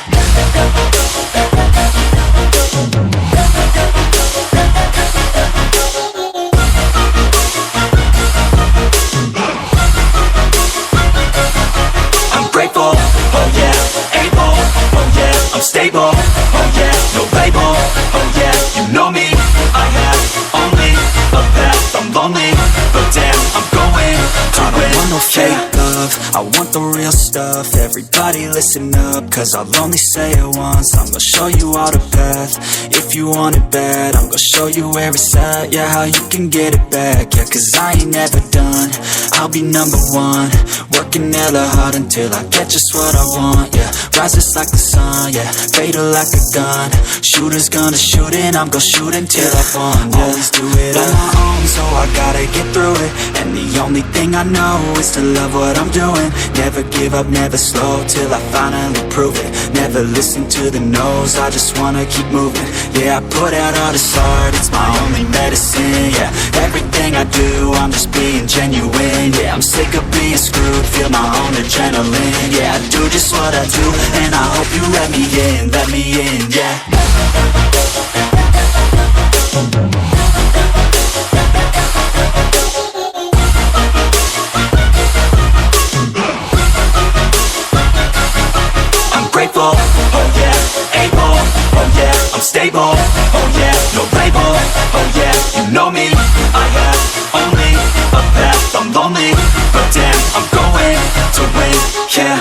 I'm grateful, oh yeah, able, oh yeah, I'm stable, oh yeah, no label, oh yeah, you know me, I have only a path, I'm lonely, but damn, I'm going to win. I don't want no fake love, I want the real stuff. Everybody listen up, cause I'll only say it once. I'm gonna show you all the path, if you want it bad. I'm gonna show you where it's at, yeah, how you can get it back. Yeah, cause I ain't never done, I'll be number one. Working hella hard until I get just what I want, yeah. Rises like the sun, yeah, fatal like a gun. Shooter's gonna shoot and I'm gonna shoot until I fall, yeah. Always do it on my own, so I gotta get through it. And the only thing I know is to love what I'm doing. Never give up, never slow, till I finally prove it. Never listen to the no's, I just wanna keep moving. Yeah, I put out all this art, it's my only medicine. Yeah, everything I do, I'm just being genuine. Yeah, I'm sick of being screwed, feel my own adrenaline. Yeah, I do just what I do, and I hope you let me in, yeah. I'm grateful, oh yeah, able, oh yeah, I'm stable, oh yeah, no label, oh yeah, you know me, I have only a path, I'm lonely, but damn, I'm going to win, yeah.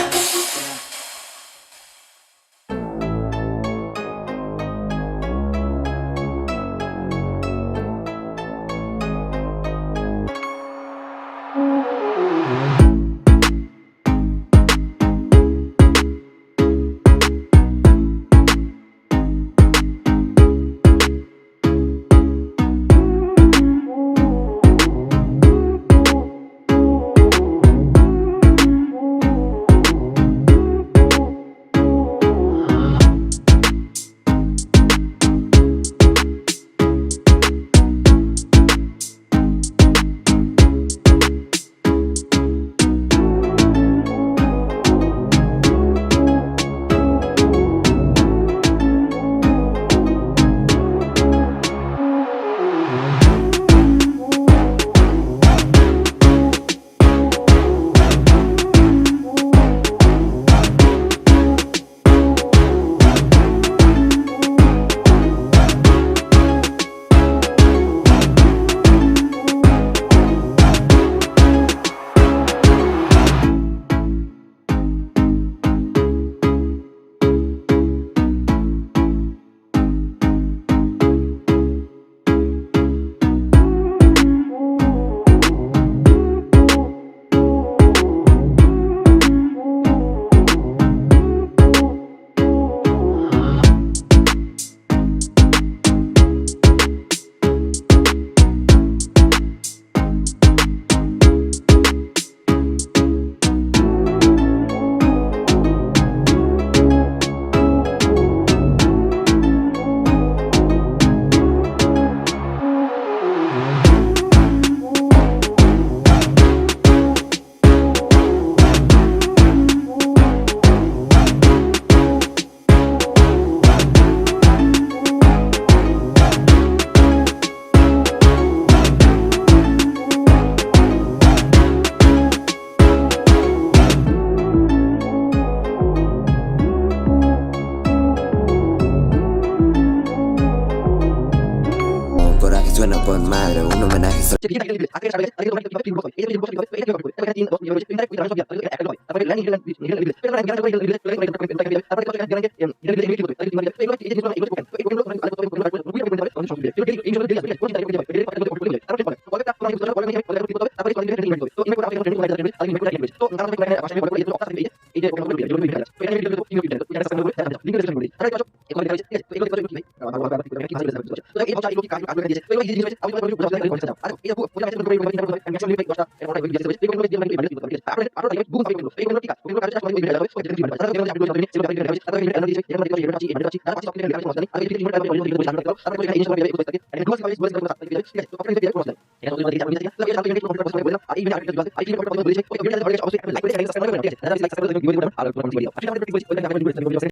madre, un homenaje.